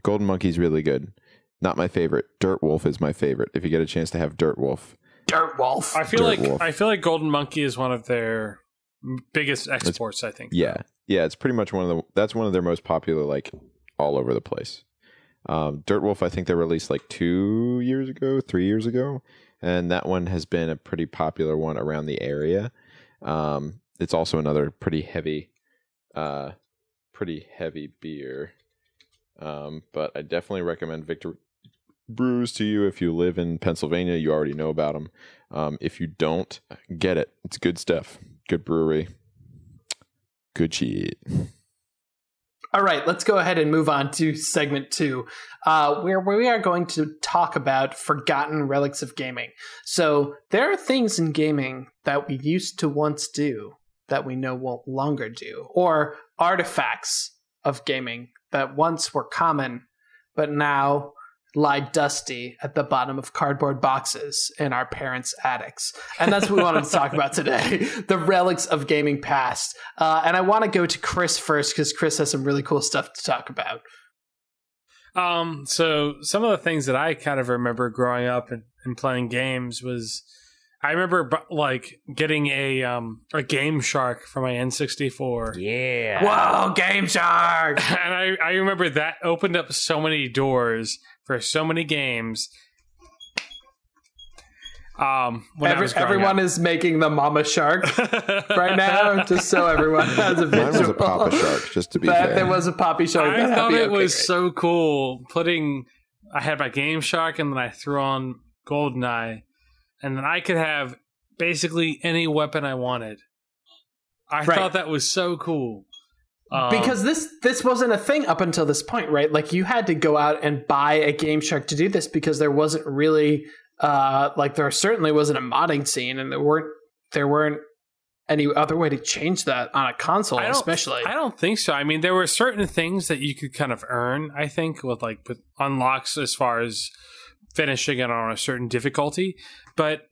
Golden Monkey's really good. Not my favorite. Dirt Wolf is my favorite. If you get a chance to have Dirt Wolf. I feel like Golden Monkey is one of their biggest exports. I think. Yeah, it's pretty much that's one of their most popular, like all over the place. Dirt Wolf, I think they released like 3 years ago, and that one has been a pretty popular one around the area. It's also another pretty heavy beer. But I definitely recommend Victory Brews to you if you live in Pennsylvania. You already know about them. If you don't, get it. It's good stuff. Good brewery. Good shit. All right, let's go ahead and move on to segment 2, where we are going to talk about forgotten relics of gaming. So there are things in gaming that we used to once do that we no longer do, or artifacts of gaming that once were common, but now lie dusty at the bottom of cardboard boxes in our parents' attics. And that's what we wanted to talk about today, the relics of gaming past. And I want to go to Chris first, because Chris has some really cool stuff to talk about. So some of the things that I kind of remember growing up and playing games was, I remember like getting a Game Shark for my N64. Yeah. Whoa, Game Shark! And I remember that opened up so many doors for so many games. Everyone is making the Mama Shark right now, just so everyone has a visual. Mine was a Papa Shark, just to be fair. There was a Poppy Shark. I thought it was so cool. I had my Game Shark, and then I threw on Goldeneye. And then I could have basically any weapon I wanted. I thought that was so cool. Because this wasn't a thing up until this point, right? Like you had to go out and buy a Game Shark to do this because there wasn't really there certainly wasn't a modding scene, and there weren't any other way to change that on a console, especially. I don't think so. I mean, there were certain things that you could kind of earn, I think, with unlocks as far as finishing it on a certain difficulty, but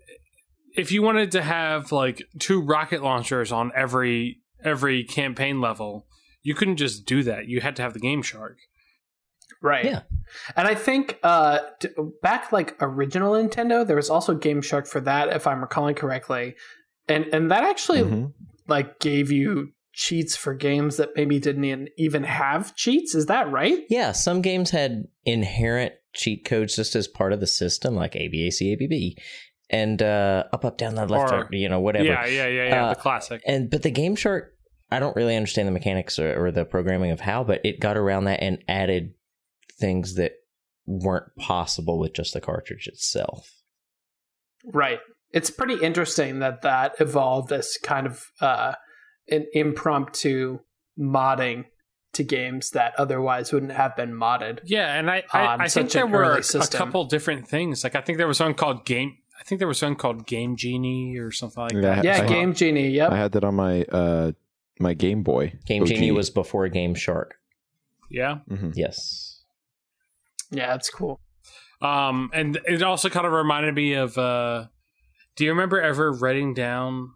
if you wanted to have like 2 rocket launchers on every campaign level, you couldn't just do that. You had to have the Game Shark. Right. Yeah. And I think back like original Nintendo, there was also Game Shark for that, if I'm recalling correctly. And that actually like gave you cheats for games that maybe didn't even have cheats. Is that right? Yeah, some games had inherent cheat codes just as part of the system, like ABAC, ABB, and up, down, left, Or, right, whatever. Yeah, the classic. But the Game Shark, I don't really understand the mechanics or the programming of how, but it got around that and added things that weren't possible with just the cartridge itself. Right. It's pretty interesting that evolved as kind of an impromptu modding to games that otherwise wouldn't have been modded. Yeah, and I think there were a couple different things. Like I think there was one called Game Genie or something like that. Yeah, Game Genie. Yep. I had that on my my Game Boy. Game OG. Genie was before Game Shark. Yeah. Mm-hmm. Yes. Yeah, that's cool. And it also kind of reminded me of do you remember ever writing down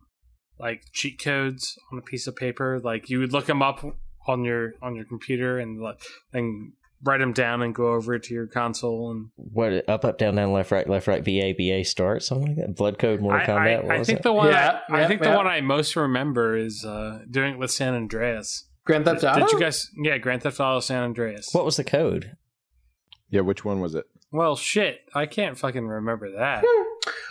like cheat codes on a piece of paper? Like you would look them up on your computer and write them down and go over to your console and What, up, down, left, right, BA, start, something like that? Blood Code, Mortal Kombat, what I was think it? the one Yeah, the one I most remember is doing it with San Andreas. Grand Theft Auto? Did you guys? Yeah, Grand Theft Auto San Andreas. What was the code? Yeah, which one was it? Well, shit, I can't fucking remember that.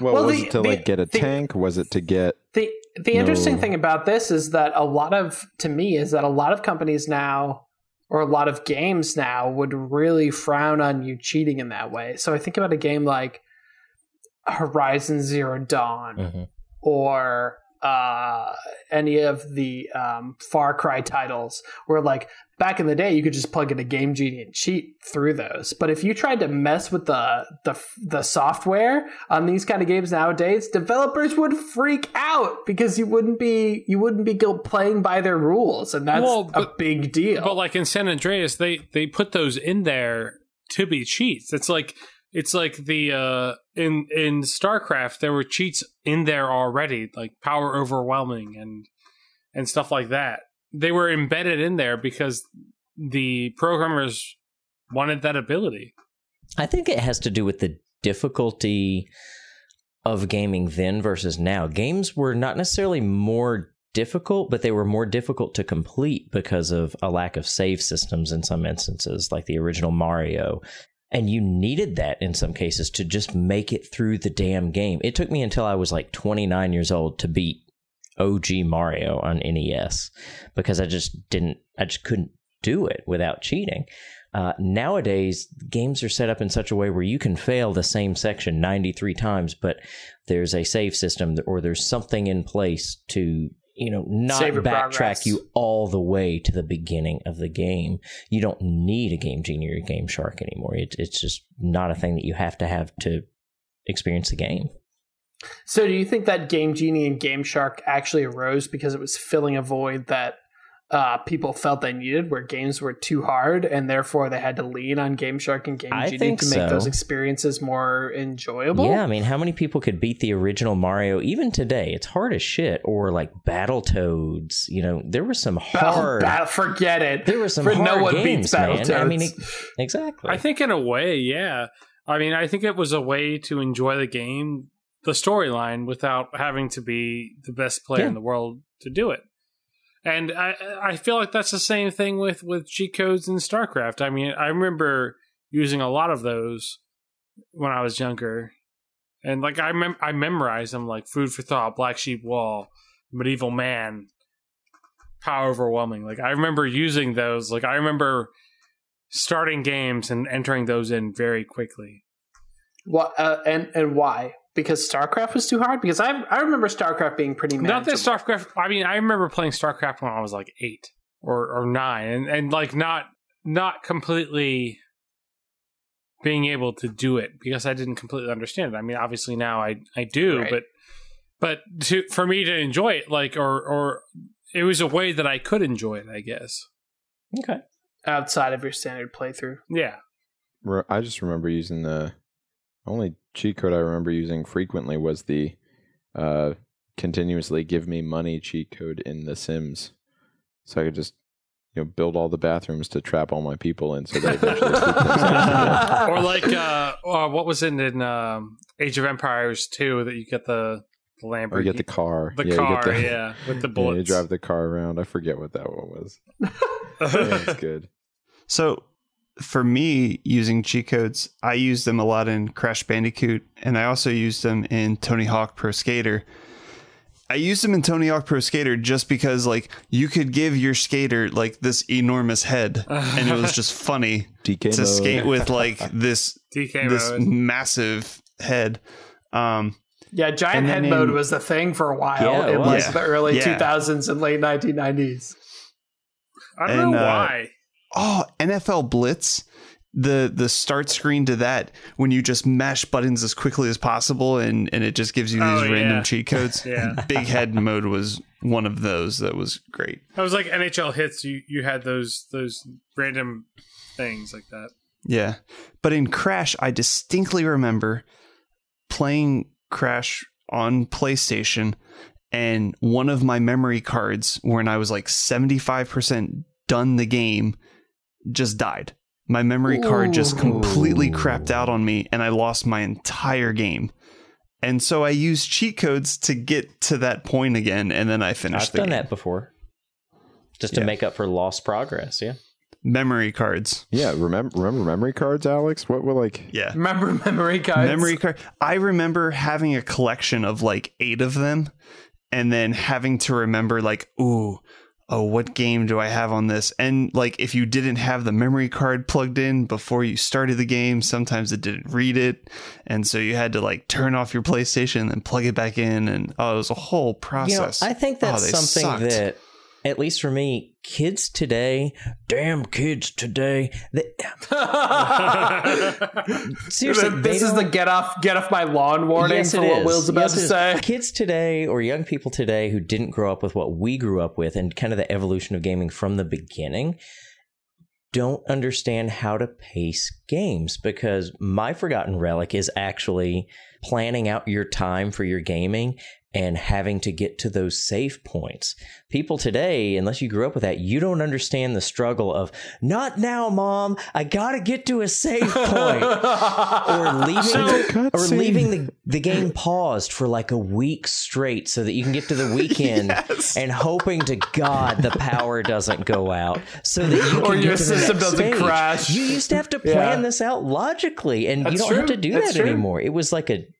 Well, was it to like get a tank? Was it to get The interesting thing about this is that a lot of companies now, or a lot of games now, would really frown on you cheating in that way. So I think about a game like Horizon Zero Dawn or any of the Far Cry titles, where like back in the day you could just plug in a Game Genie and cheat through those. But if you tried to mess with the software on these kind of games nowadays, developers would freak out because you wouldn't be playing by their rules, and that's a big deal. But like in San Andreas, they put those in there to be cheats. It's like the in StarCraft there were cheats in there already, like power overwhelming and stuff like that. They were embedded in there because the programmers wanted that ability. I think it has to do with the difficulty of gaming then versus now. Games were not necessarily more difficult, but they were more difficult to complete because of a lack of save systems in some instances, like the original Mario. And you needed that in some cases to just make it through the damn game. It took me until I was like 29 years old to beat OG Mario on NES because I just couldn't do it without cheating. Nowadays, games are set up in such a way where you can fail the same section 93 times, but there's a save system or there's something in place to, not backtrack you all the way to the beginning of the game. You don't need a Game Genie or a Game Shark anymore. It's just not a thing that you have to experience the game. So do you think that Game Genie and Game Shark actually arose because it was filling a void that people felt they needed, where games were too hard, and therefore they had to lean on Game Shark and Game Genie to make those experiences more enjoyable? Yeah, I mean, how many people could beat the original Mario even today? It's hard as shit. Or like Battletoads. There was some hard... forget it. There were some hard no one games, beats Battletoads. Man. I mean, exactly. I think in a way, yeah. I mean, I think it was a way to enjoy the game, the storyline, without having to be the best player in the world to do it. And I feel like that's the same thing with cheat codes in StarCraft. I mean, I remember using a lot of those when I was younger. And like I memorized them, like Food for Thought, Black Sheep Wall, Medieval Man, Power Overwhelming. Like I remember using those. Like I remember starting games and entering those in very quickly. What and why? Because StarCraft was too hard? Because I remember StarCraft being pretty manageable. Not that StarCraft... I mean, I remember playing StarCraft when I was like 8 or 9. And like not completely being able to do it because I didn't completely understand it. I mean, obviously now I do, right. but for me to enjoy it, like, or it was a way that I could enjoy it, I guess. Okay. Outside of your standard playthrough. Yeah. I just remember using the only cheat code I remember using frequently was the continuously give me money cheat code in The Sims, so I could just build all the bathrooms to trap all my people in, so they eventually sleep themselves. Or like what was it in Age of Empires 2 that you get the Lamborghini, or you get the car, with the bullets. You drive the car around. I forget what that one was. That's good. So for me, using cheat codes, I use them a lot in Crash Bandicoot, and I also use them in Tony Hawk Pro Skater. I used them in Tony Hawk Pro Skater just because, like, you could give your skater like this enormous head, and it was just funny DK to mode. skate with like this DK this mode. massive head. Yeah, giant head mode was the thing for a while in like the early 2000s and late 1990s. I don't know why. NFL Blitz. The start screen to that, when you just mash buttons as quickly as possible and it just gives you these random cheat codes. Big head mode was one of those that was great. That was like NHL hits. You had those random things like that. Yeah. But in Crash, I distinctly remember playing Crash on PlayStation, and one of my memory cards, when I was like 75% done the game, just died. My memory card just completely crapped out on me, and I lost my entire game. And so I used cheat codes to get to that point again, and then I finished the game. I've done that before. Just to make up for lost progress, Memory cards. Yeah, remember memory cards, Alex? What were like... Yeah. Remember memory cards? Memory card. I remember having a collection of like 8 of them, and then having to remember like, what game do I have on this? And like, if you didn't have the memory card plugged in before you started the game, sometimes it didn't read it. And so you had to like turn off your PlayStation and plug it back in. And it was a whole process. I think that's something that, at least for me, kids today, damn kids today. Seriously, this is the get off my lawn warning for what Will's about to say. Kids today, or young people today, who didn't grow up with what we grew up with and kind of the evolution of gaming from the beginning, don't understand how to pace games, because my forgotten relic is actually planning out your time for your gaming and having to get to those save points. People today, unless you grew up with that, you don't understand the struggle of, not now, Mom, I gotta get to a save point. or leaving the game paused for like a week straight so that you can get to the weekend and hoping to God the power doesn't go out so that you can get to the system next doesn't stage. crash. You used to have to plan this out logically, and you don't have to do that anymore. It was like it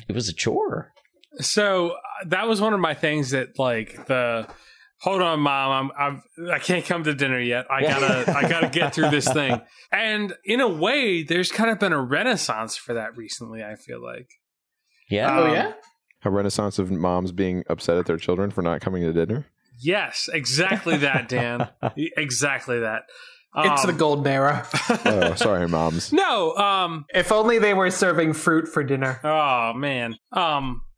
was a chore. So that was one of my things that, like, hold on, Mom, I can't come to dinner yet. I gotta get through this thing. And in a way, there's kind of been a renaissance for that recently, I feel like. Yeah. A renaissance of moms being upset at their children for not coming to dinner? Yes, exactly that, Dan. Exactly that. It's the golden era. Oh, sorry, moms. No, if only they were serving fruit for dinner. Oh man.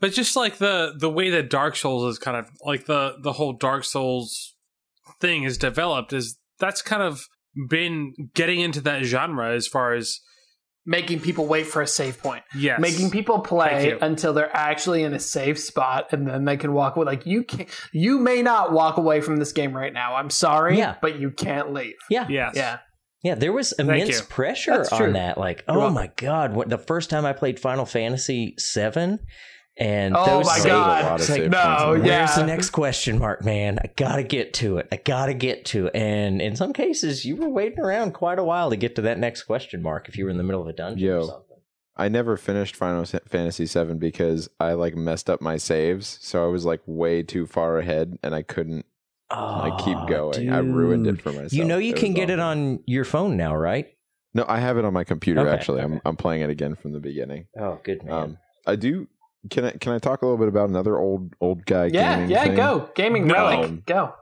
But just like the way that Dark Souls is kind of like the whole Dark Souls thing is developed, is that's kind of been getting into that genre as far as making people wait for a save point. Yes. Making people play until they're actually in a safe spot, and then they can walk away. Like, you may not walk away from this game right now. I'm sorry, but you can't leave. Yeah. Yes. Yeah, there was immense pressure on that. Like, my God, the first time I played Final Fantasy VII, and oh my God, it's like, where's the next question mark, man? I gotta get to it. And in some cases, you were waiting around quite a while to get to that next question mark if you were in the middle of a dungeon or something. I never finished Final Fantasy VII because I like messed up my saves, so I was like way too far ahead, and I couldn't keep going. Dude. I ruined it for myself. You know you can get it on your phone now, right? No, I have it on my computer. Actually, I'm playing it again from the beginning. Oh, good man. I do. Can I talk a little bit about another old guy? Gaming thing? Go gaming relic. Go.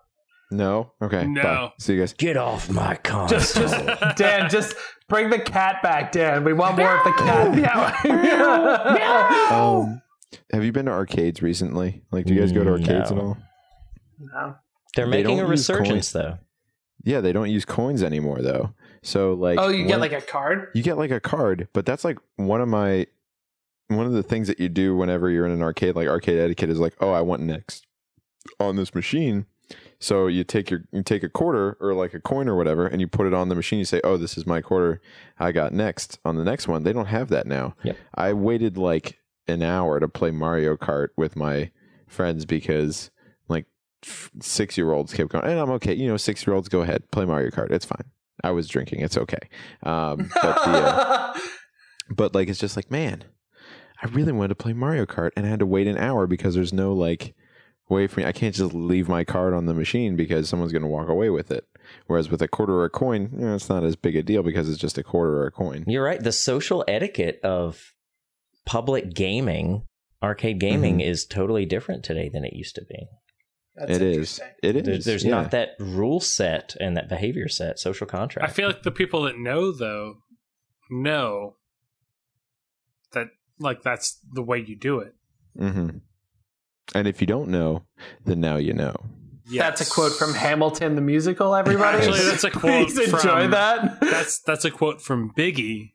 No. Okay. No. Bye. See you guys. Get off my console. Just Dan. Just bring the cat back, Dan. We want more of the cat. Have you been to arcades recently? Like, do you guys go to arcades at all? No. They're making a resurgence, though. Yeah, they don't use coins anymore, though. So, like, you get like a card. You get like a card, but that's like one of my one of the things that you do whenever you're in an arcade, like arcade etiquette, is like, oh, I want next on this machine. So you take a quarter or like a coin or whatever, and you put it on the machine. You say, oh, this is my quarter. I got next on the next one. They don't have that now. Yep. I waited like an hour to play Mario Kart with my friends because like 6-year-olds kept going, and I'm okay. 6-year-olds, go ahead, play Mario Kart. It's fine. I was drinking. It's okay. But like, it's just like, man, I really wanted to play Mario Kart, and I had to wait an hour because there's no like way for me. I can't just leave my card on the machine because someone's going to walk away with it. Whereas with a quarter or a coin, it's not as big a deal because it's just a quarter or a coin. You're right. The social etiquette of public gaming, arcade gaming, is totally different today than it used to be. That's interesting. It is. There's not that rule set and that behavior set, social contract. I feel like the people that know that like that's the way you do it. Mm-hmm. And if you don't know, then now you know. Yes. That's a quote from Hamilton the musical, everybody. Actually, that's a quote Please enjoy that. That's a quote from Biggie.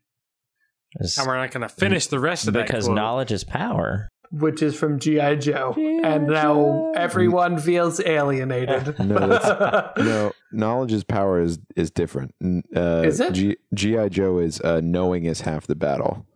And we're not going to finish the rest of that because quote. knowledge is power. Which is from G.I. Joe. And now everyone feels alienated. No, knowledge is power is different. Is it? G.I. Joe is knowing is half the battle.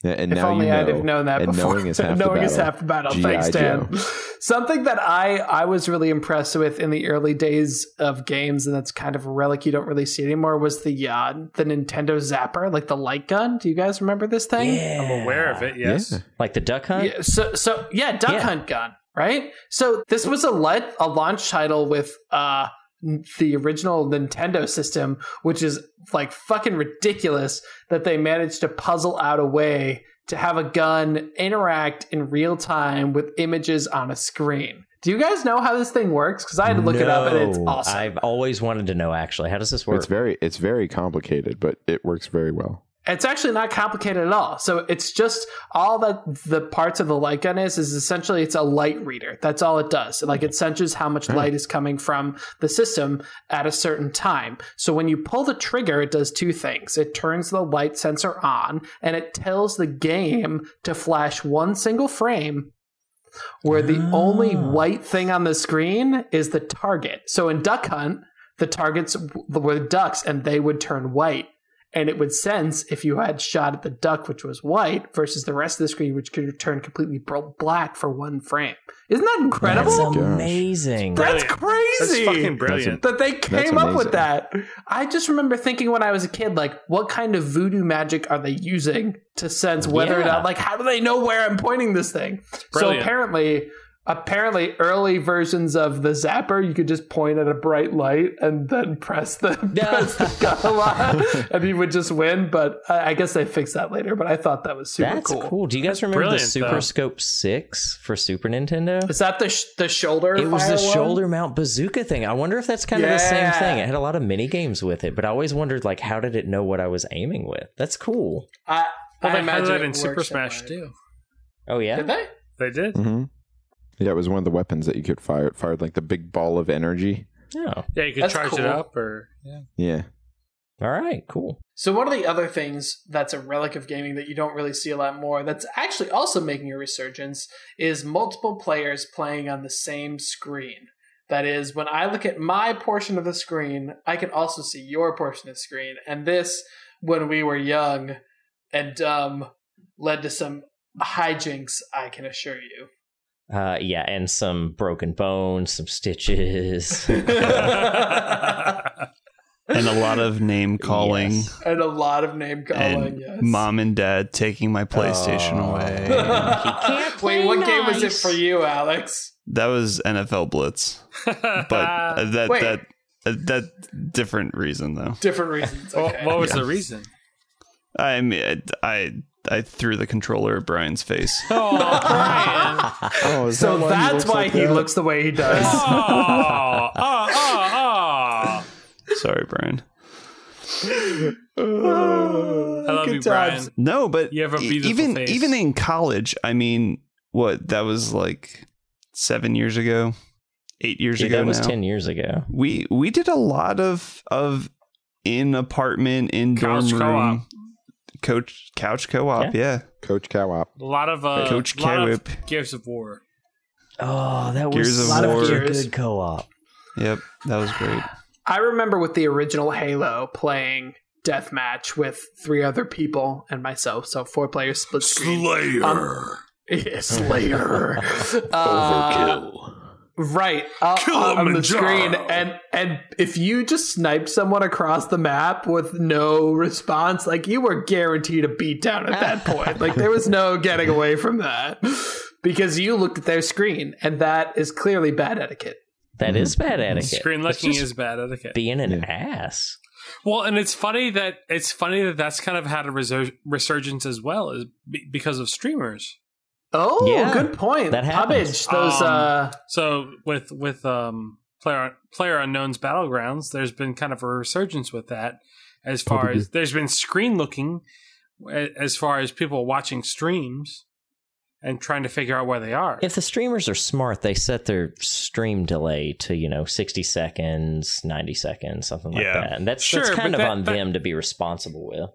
And if now only you know, I'd have known that and before. Knowing is half the battle. Thanks, Dan. Joe. Something that I was really impressed with in the early days of games, and that's kind of a relic you don't really see anymore, was the Nintendo Zapper, like the light gun. Do you guys remember this thing? Yeah. I'm aware of it, yes. Yeah. Like the Duck Hunt? Yeah, Duck Hunt gun, right? So this was a launch title with the original Nintendo system, which is like fucking ridiculous that they managed to puzzle out a way to have a gun interact in real time with images on a screen. Do you guys know how this thing works? Because I had to look it up, and it's awesome. I've always wanted to know, actually. How does this work? It's very complicated, but it works very well. It's actually not complicated at all. So it's just all that the parts of the light gun is essentially it's a light reader. That's all it does. Like it senses how much light is coming from the system at a certain time. So when you pull the trigger, it does two things. It turns the light sensor on, and it tells the game to flash one single frame where the only white thing on the screen is the target. So in Duck Hunt, the targets were ducks, and they would turn white. And it would sense if you had shot at the duck, which was white, versus the rest of the screen, which could turn completely black for one frame. Isn't that incredible? That's amazing. That's crazy. That's fucking brilliant. That they came up with that. I just remember thinking when I was a kid, like, what kind of voodoo magic are they using to sense whether or not, like, how do they know where I'm pointing this thing? Brilliant. So apparently early versions of the Zapper, you could just point at a bright light and then press the gun a lot and you would just win. But I guess they fixed that later, but I thought that was super cool. That's cool. Do you guys remember the Super Scope 6 for Super Nintendo? Is that the shoulder? It was the one? shoulder mount bazooka thing. I wonder if that's kind of the same thing. It had a lot of mini games with it, but I always wondered, like, how did it know what I was aiming with? That's cool. I imagine had that it in Super works Smash that way. too. Oh, yeah? Did they? They did. Mm-hmm. Yeah, it was one of the weapons that you could fire. It fired like the big ball of energy. Oh. Yeah, you could charge it up or Yeah. All right, cool. So one of the other things that's a relic of gaming that you don't really see a lot more, that's actually also making a resurgence, is multiple players playing on the same screen. That is, when I look at my portion of the screen, I can also see your portion of the screen. And this, when we were young and dumb, led to some hijinks, I can assure you. Yeah, and some broken bones, some stitches. And a lot of name calling. Yes. And a lot of name calling, And yes. mom and dad taking my PlayStation away. He can't play Wait, what game was it nice. for you, Alex? That was NFL Blitz. But that different reason though. Different reasons. Okay. What was the reason? I mean, I threw the controller at Brian's face. Oh, Brian. Oh, is So that why that's why like he that? looks the way he does. Sorry, Brian. I love you, Brian. No, but You have a beautiful face. even in college, I mean, what, that was like 7 years ago, 8 years ago That was now. 10 years ago. We did a lot of in apartment, in dorm Couch room Couch co-op, yeah. Coach Co-op. A lot of Coach lot of Co-op. Gears of War. Oh, that Gears was of such War. a good co-op. Yep, that was great. I remember with the original Halo playing deathmatch with 3 other people and myself, so 4 players split screen. Slayer. Overkill. Right on the screen, and if you just snipe someone across the map with no response, like you were guaranteed a beatdown at that point. Like there was no getting away from that because you looked at their screen, and that is clearly bad etiquette. That is bad etiquette. Screen licking is bad etiquette. Being an ass. Well, and it's funny that that's kind of had a resurgence as well, is because of streamers. Oh, Yeah, good point. that happens. Those So with Player Unknown's Battlegrounds, there's been kind of a resurgence with that, as far as there's been screen looking, as far as people watching streams and trying to figure out where they are. If the streamers are smart, they set their stream delay to 60 seconds, 90 seconds, something like that, and that's kind of on them to be responsible with.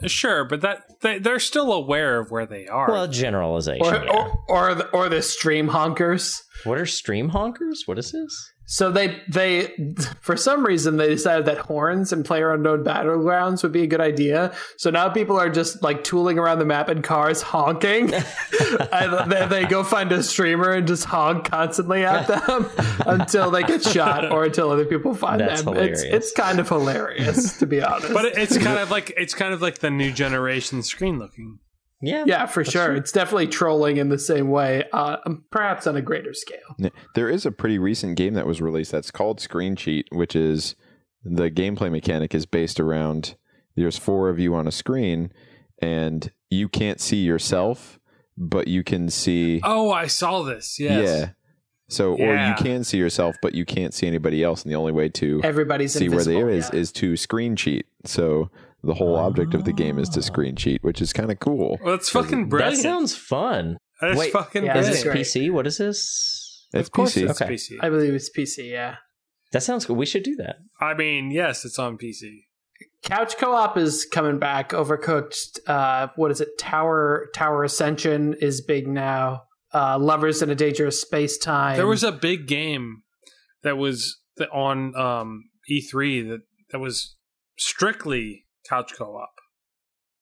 Sure, but they're still aware of where they are. Well, generalization. or the stream honkers. What are stream honkers? What is this? So they for some reason they decided that horns in Player Unknown Battlegrounds would be a good idea. So now people are just like tooling around the map in cars honking. And they go find a streamer and just honk constantly at them until they get shot or until other people find That's them. hilarious. It's kind of hilarious, to be honest. But it's kind of like the new generation screen looking. Yeah, for sure. True. It's definitely trolling in the same way, perhaps on a greater scale. There is a pretty recent game that was released that's called Screen Cheat, which is the gameplay mechanic is based around there's 4 of you on a screen and you can't see yourself, but you can see. Oh, I saw this. Yes. Yeah. So, or you can see yourself, but you can't see anybody else. And the only way to see where they is to screen cheat. So the whole object of the game is to screen cheat, which is kind of cool. Well, that's fucking brilliant. That sounds fun. That's fucking is brilliant. this PC? What is this? It's of course PC. It's Okay. PC. I believe it's PC, yeah. That sounds cool. We should do that. I mean, yes, it's on PC. Couch co-op is coming back. Overcooked. What is it? Tower Ascension is big now. Lovers in a Dangerous Space Time. There was a big game that was on E3 that was strictly couch co-op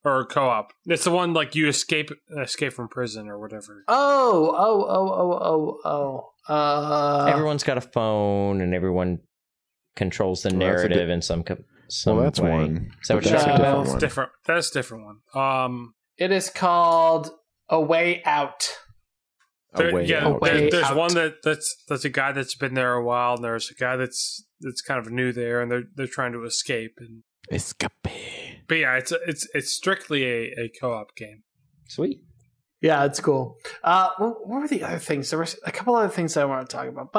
or co-op. It's the one like you escape from prison or whatever. Everyone's got a phone and everyone controls the narrative in some that's way. one. Is that what you're talking about? That's different. That's a different one. It is called A Way Out. There's Out. one that's a guy that's been there a while, and there's a guy that's kind of new there, and they're trying to escape. And Escape. But yeah, it's strictly a co-op game. Sweet. Yeah, it's cool. What were the other things? There were a couple other things I want to talk about.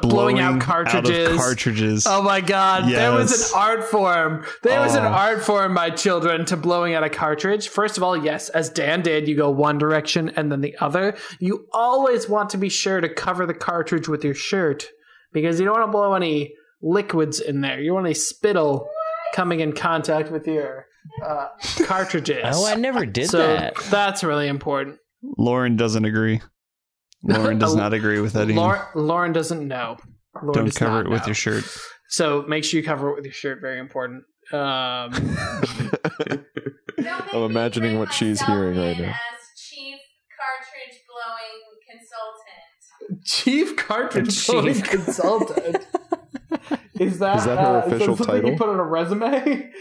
Blowing out cartridges. Out of cartridges. Oh my god, yes. There was an art form. There was an art form, my children, to blowing out a cartridge. First of all, yes, as Dan did, you go one direction and then the other. You always want to be sure to cover the cartridge with your shirt because you don't want to blow any liquids in there. You don't want any spittle coming in contact with your cartridges. Oh, I never did so that. That's really important. Lauren doesn't agree. Lauren does not agree with that either. Lauren doesn't know. Lauren Don't cover it with your shirt. So make sure you cover it with your shirt. Very important. I'm imagining what she's hearing right now. As chief cartridge blowing consultant. Chief cartridge blowing consultant. Is that her official something title? You put on a resume?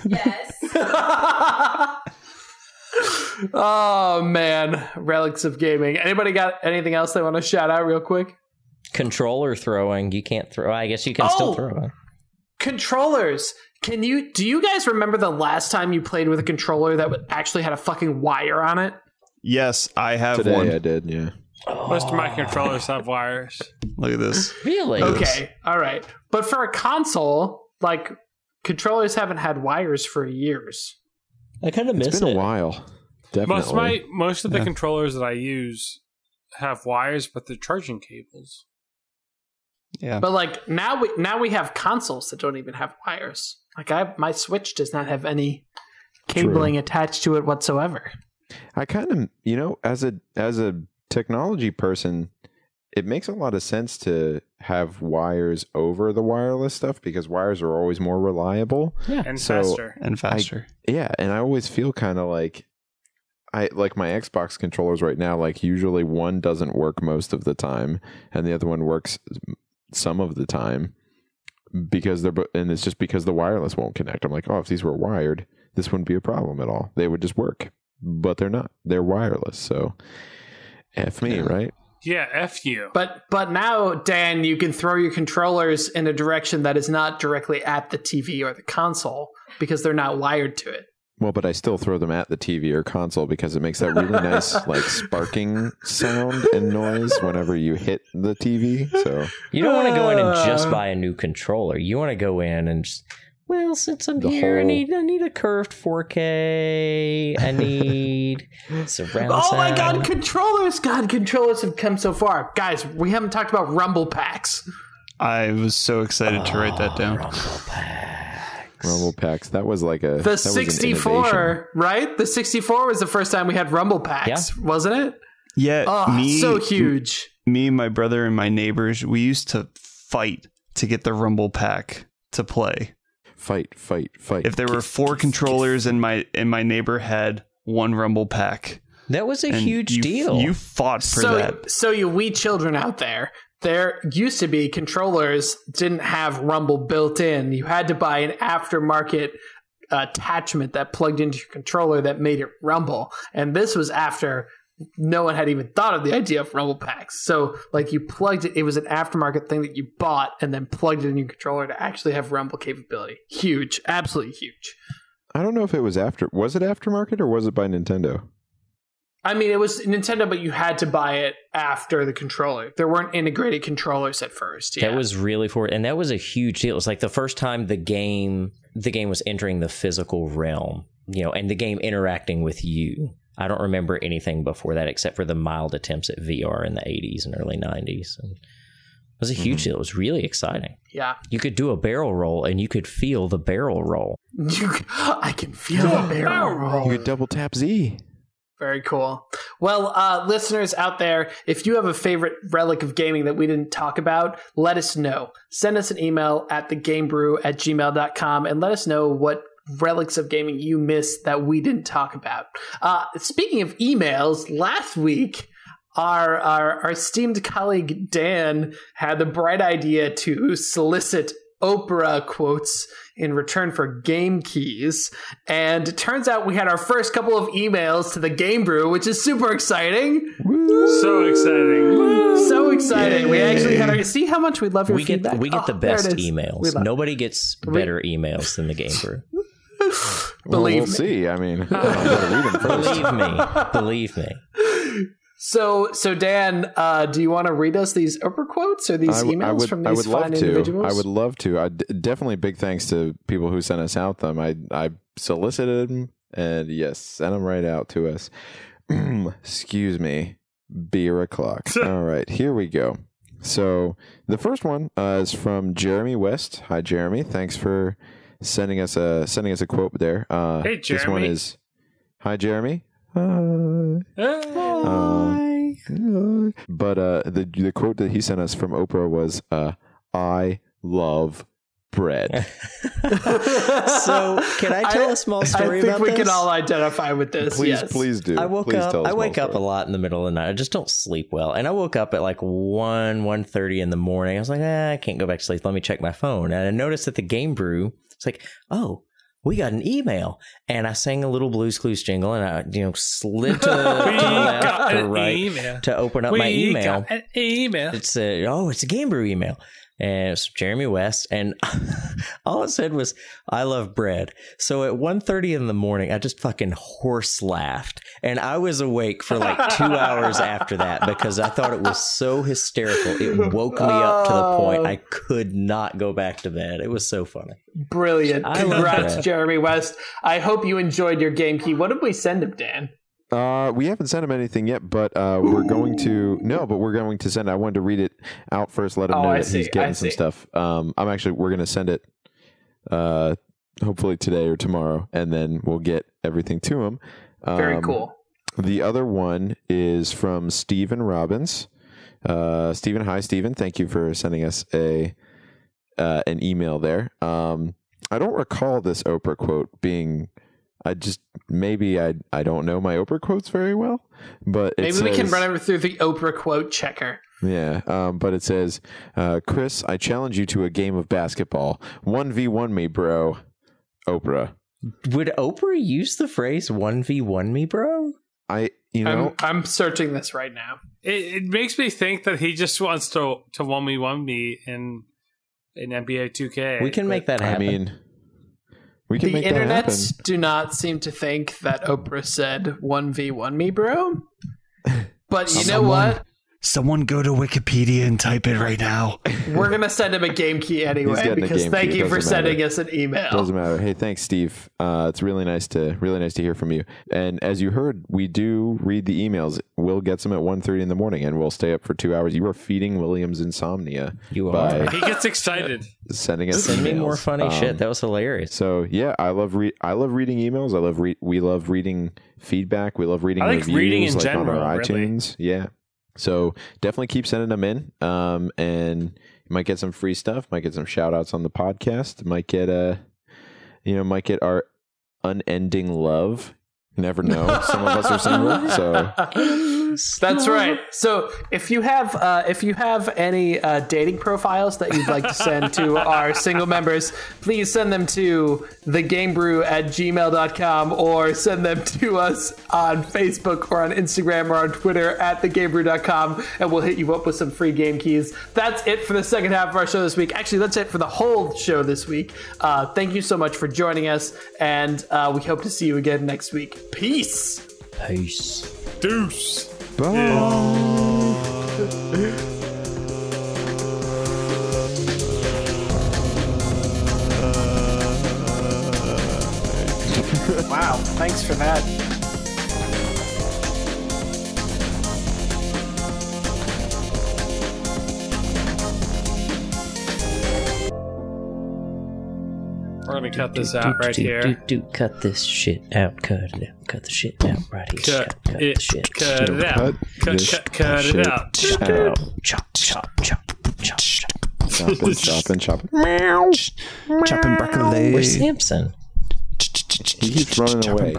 Yes. Oh man, relics of gaming. Anybody got anything else they want to shout out real quick? Controller throwing. You can't throw. I guess you can still throw. Controllers. Do you guys remember the last time you played with a controller that actually had a fucking wire on it? Yes, I have Today one. I did, yeah. Most of my controllers have wires. Look at this. Really? Okay, all right. But for a console, like, controllers haven't had wires for years. I kind of miss It's been a while. Definitely. Most of the controllers that I use have wires, but they're charging cables. Yeah. But like now we have consoles that don't even have wires. Like my Switch does not have any cabling attached to it whatsoever. I kind of, as a technology person, it makes a lot of sense to have wires over the wireless stuff because wires are always more reliable. Yeah. And faster. And faster. And I always feel kind of like my Xbox controllers right now, like usually one doesn't work most of the time and the other one works some of the time because and it's just because the wireless won't connect. I'm like, oh, if these were wired, this wouldn't be a problem at all. They would just work, but they're not. They're wireless. So F me, right? Yeah, F you. But now, Dan, you can throw your controllers in a direction that is not directly at the TV or the console because they're not wired to it. Well, but I still throw them at the TV or console because it makes that really nice, like, sparking sound and noise whenever you hit the TV. So you don't want to go in and just buy a new controller. You want to go in and just, well, since I'm here, I need a curved 4K. I need surround sound. Oh my God, controllers! God, controllers have come so far, guys. We haven't talked about rumble packs. I was so excited to write that down. Rumble packs. That was like the 64, right? The 64 was the first time we had rumble packs, wasn't it? Yeah, so huge. Me, my brother, and my neighbors, we used to fight to get the rumble pack to play. Fight. If there were 4 controllers and my neighbor had 1 rumble pack. That was a huge deal. You fought for that. So you wee children out there, there used to be controllers didn't have rumble built in. You had to buy an aftermarket attachment that plugged into your controller that made it rumble. And this was after no one had even thought of the idea of rumble packs. So like you plugged it, it was an aftermarket thing that you bought and then plugged it in your controller to actually have rumble capability. Huge, absolutely huge. I don't know if it was was it aftermarket or was it by Nintendo? I mean, it was Nintendo, but you had to buy it after the controller. There weren't integrated controllers at first. Yeah. That was really and that was a huge deal. It was like the first time the game was entering the physical realm, and the game interacting with you. I don't remember anything before that except for the mild attempts at VR in the 80s and early 90s. And it was a huge deal. It was really exciting. Yeah. You could do a barrel roll and you could feel the barrel roll. I can feel the barrel roll. You could double tap Z. Very cool. Well, listeners out there, if you have a favorite relic of gaming that we didn't talk about, let us know. Send us an email at thegamebrew@gmail.com and let us know what relics of gaming you missed that we didn't talk about. Speaking of emails, last week, our esteemed colleague Dan had the bright idea to solicit Oprah quotes in return for game keys. And it turns out we had our first couple of emails to the Game Brew, which is super exciting. Woo. So exciting. So exciting. Yay. We actually had see how much we love your feedback. We get the best emails. Nobody gets better emails than the Game Brew. Believe we'll me. See. I mean, I'm gonna read them first. Believe me. So Dan, do you want to read us these Oprah quotes or these emails from these fine individuals? I would love to. Definitely big thanks to people who sent us out them. I solicited them and yes, sent them right out to us. Excuse me. Beer o'clock. All right, here we go. So the first one is from Jeremy West. Hi, Jeremy. Thanks for sending us a quote there. Hey, Jeremy. This one is, hi, Jeremy. But the quote that he sent us from Oprah was, "I love bread." So, can I tell a small story about this? I think we can all identify with this. Please do. I wake up a lot in the middle of the night. I just don't sleep well. And I woke up at like 1:30 in the morning. I was like, I can't go back to sleep. Let me check my phone. And I noticed that the Game Brew, it's like, oh, we got an email. And I sang a little Blue's Clues jingle and I, slid to the left or right to open up my email. Got an email. It's a Game Brew email. And it's Jeremy West, and all it said was, I love bread. So at 1:30 in the morning, I just fucking horse laughed. And I was awake for like 2 hours after that because I thought it was so hysterical. It woke me up to the point I could not go back to bed. It was so funny. Brilliant. Congrats, Jeremy West. I hope you enjoyed your game key. What did we send him, Dan? We haven't sent him anything yet, but we're going to. No, but we're going to send. I wanted to read it out first. Let him know that he's getting some stuff. We're going to send it. Hopefully today or tomorrow, and then we'll get everything to him. Very cool. The other one is from Stephen Robbins. Stephen, hi Stephen. Thank you for sending us an email there. I don't recall this Oprah quote being. I don't know my Oprah quotes very well, but maybe we can run over through the Oprah quote checker. Yeah, but it says, Chris, I challenge you to a game of basketball. 1v1 me, bro. Oprah. Would Oprah use the phrase 1v1 me, bro? I'm searching this right now. It makes me think that he just wants to 1v1 me in NBA 2K. We can make that happen. I mean, we can make that happen. The internets do not seem to think that Oprah said 1v1 me, bro. But you know what? Someone go to Wikipedia and type it right now. We're going to send him a game key anyway, because thank you for sending us an email. Doesn't matter. Hey, thanks, Steve. It's really nice to hear from you. And as you heard, we do read the emails. We'll get some at 1:30 in the morning, and we'll stay up for 2 hours. You are feeding William's insomnia. You are. He gets excited. Sending us Send me emails. more funny shit. That was hilarious. So yeah, I love reading emails. We love reading feedback. We love reading reviews, reading in general, on our iTunes. Really. Yeah. So definitely keep sending them in. And you might get some free stuff, might get some shout outs on the podcast, might get our unending love. You never know. Some of us are single, so that's right. So if you have any dating profiles that you'd like to send to our single members, please send them to thegamebrew@gmail.com or send them to us on Facebook or on Instagram or on Twitter @thegamebrew.com, and we'll hit you up with some free game keys. That's it for the second half of our show this week. Actually, that's it for the whole show this week. Thank you so much for joining us, and we hope to see you again next week. Peace. Deuce. bye. Wow, thanks for that. We're going to cut this out right here. Cut this shit out. Cut it out. Cut the shit out right here. Cut the it shit. Cut it out. Cut it out. Chop, chop, chop, chop, chop. Chopping. Chopping broccoli. Where's Samson? He keeps running away.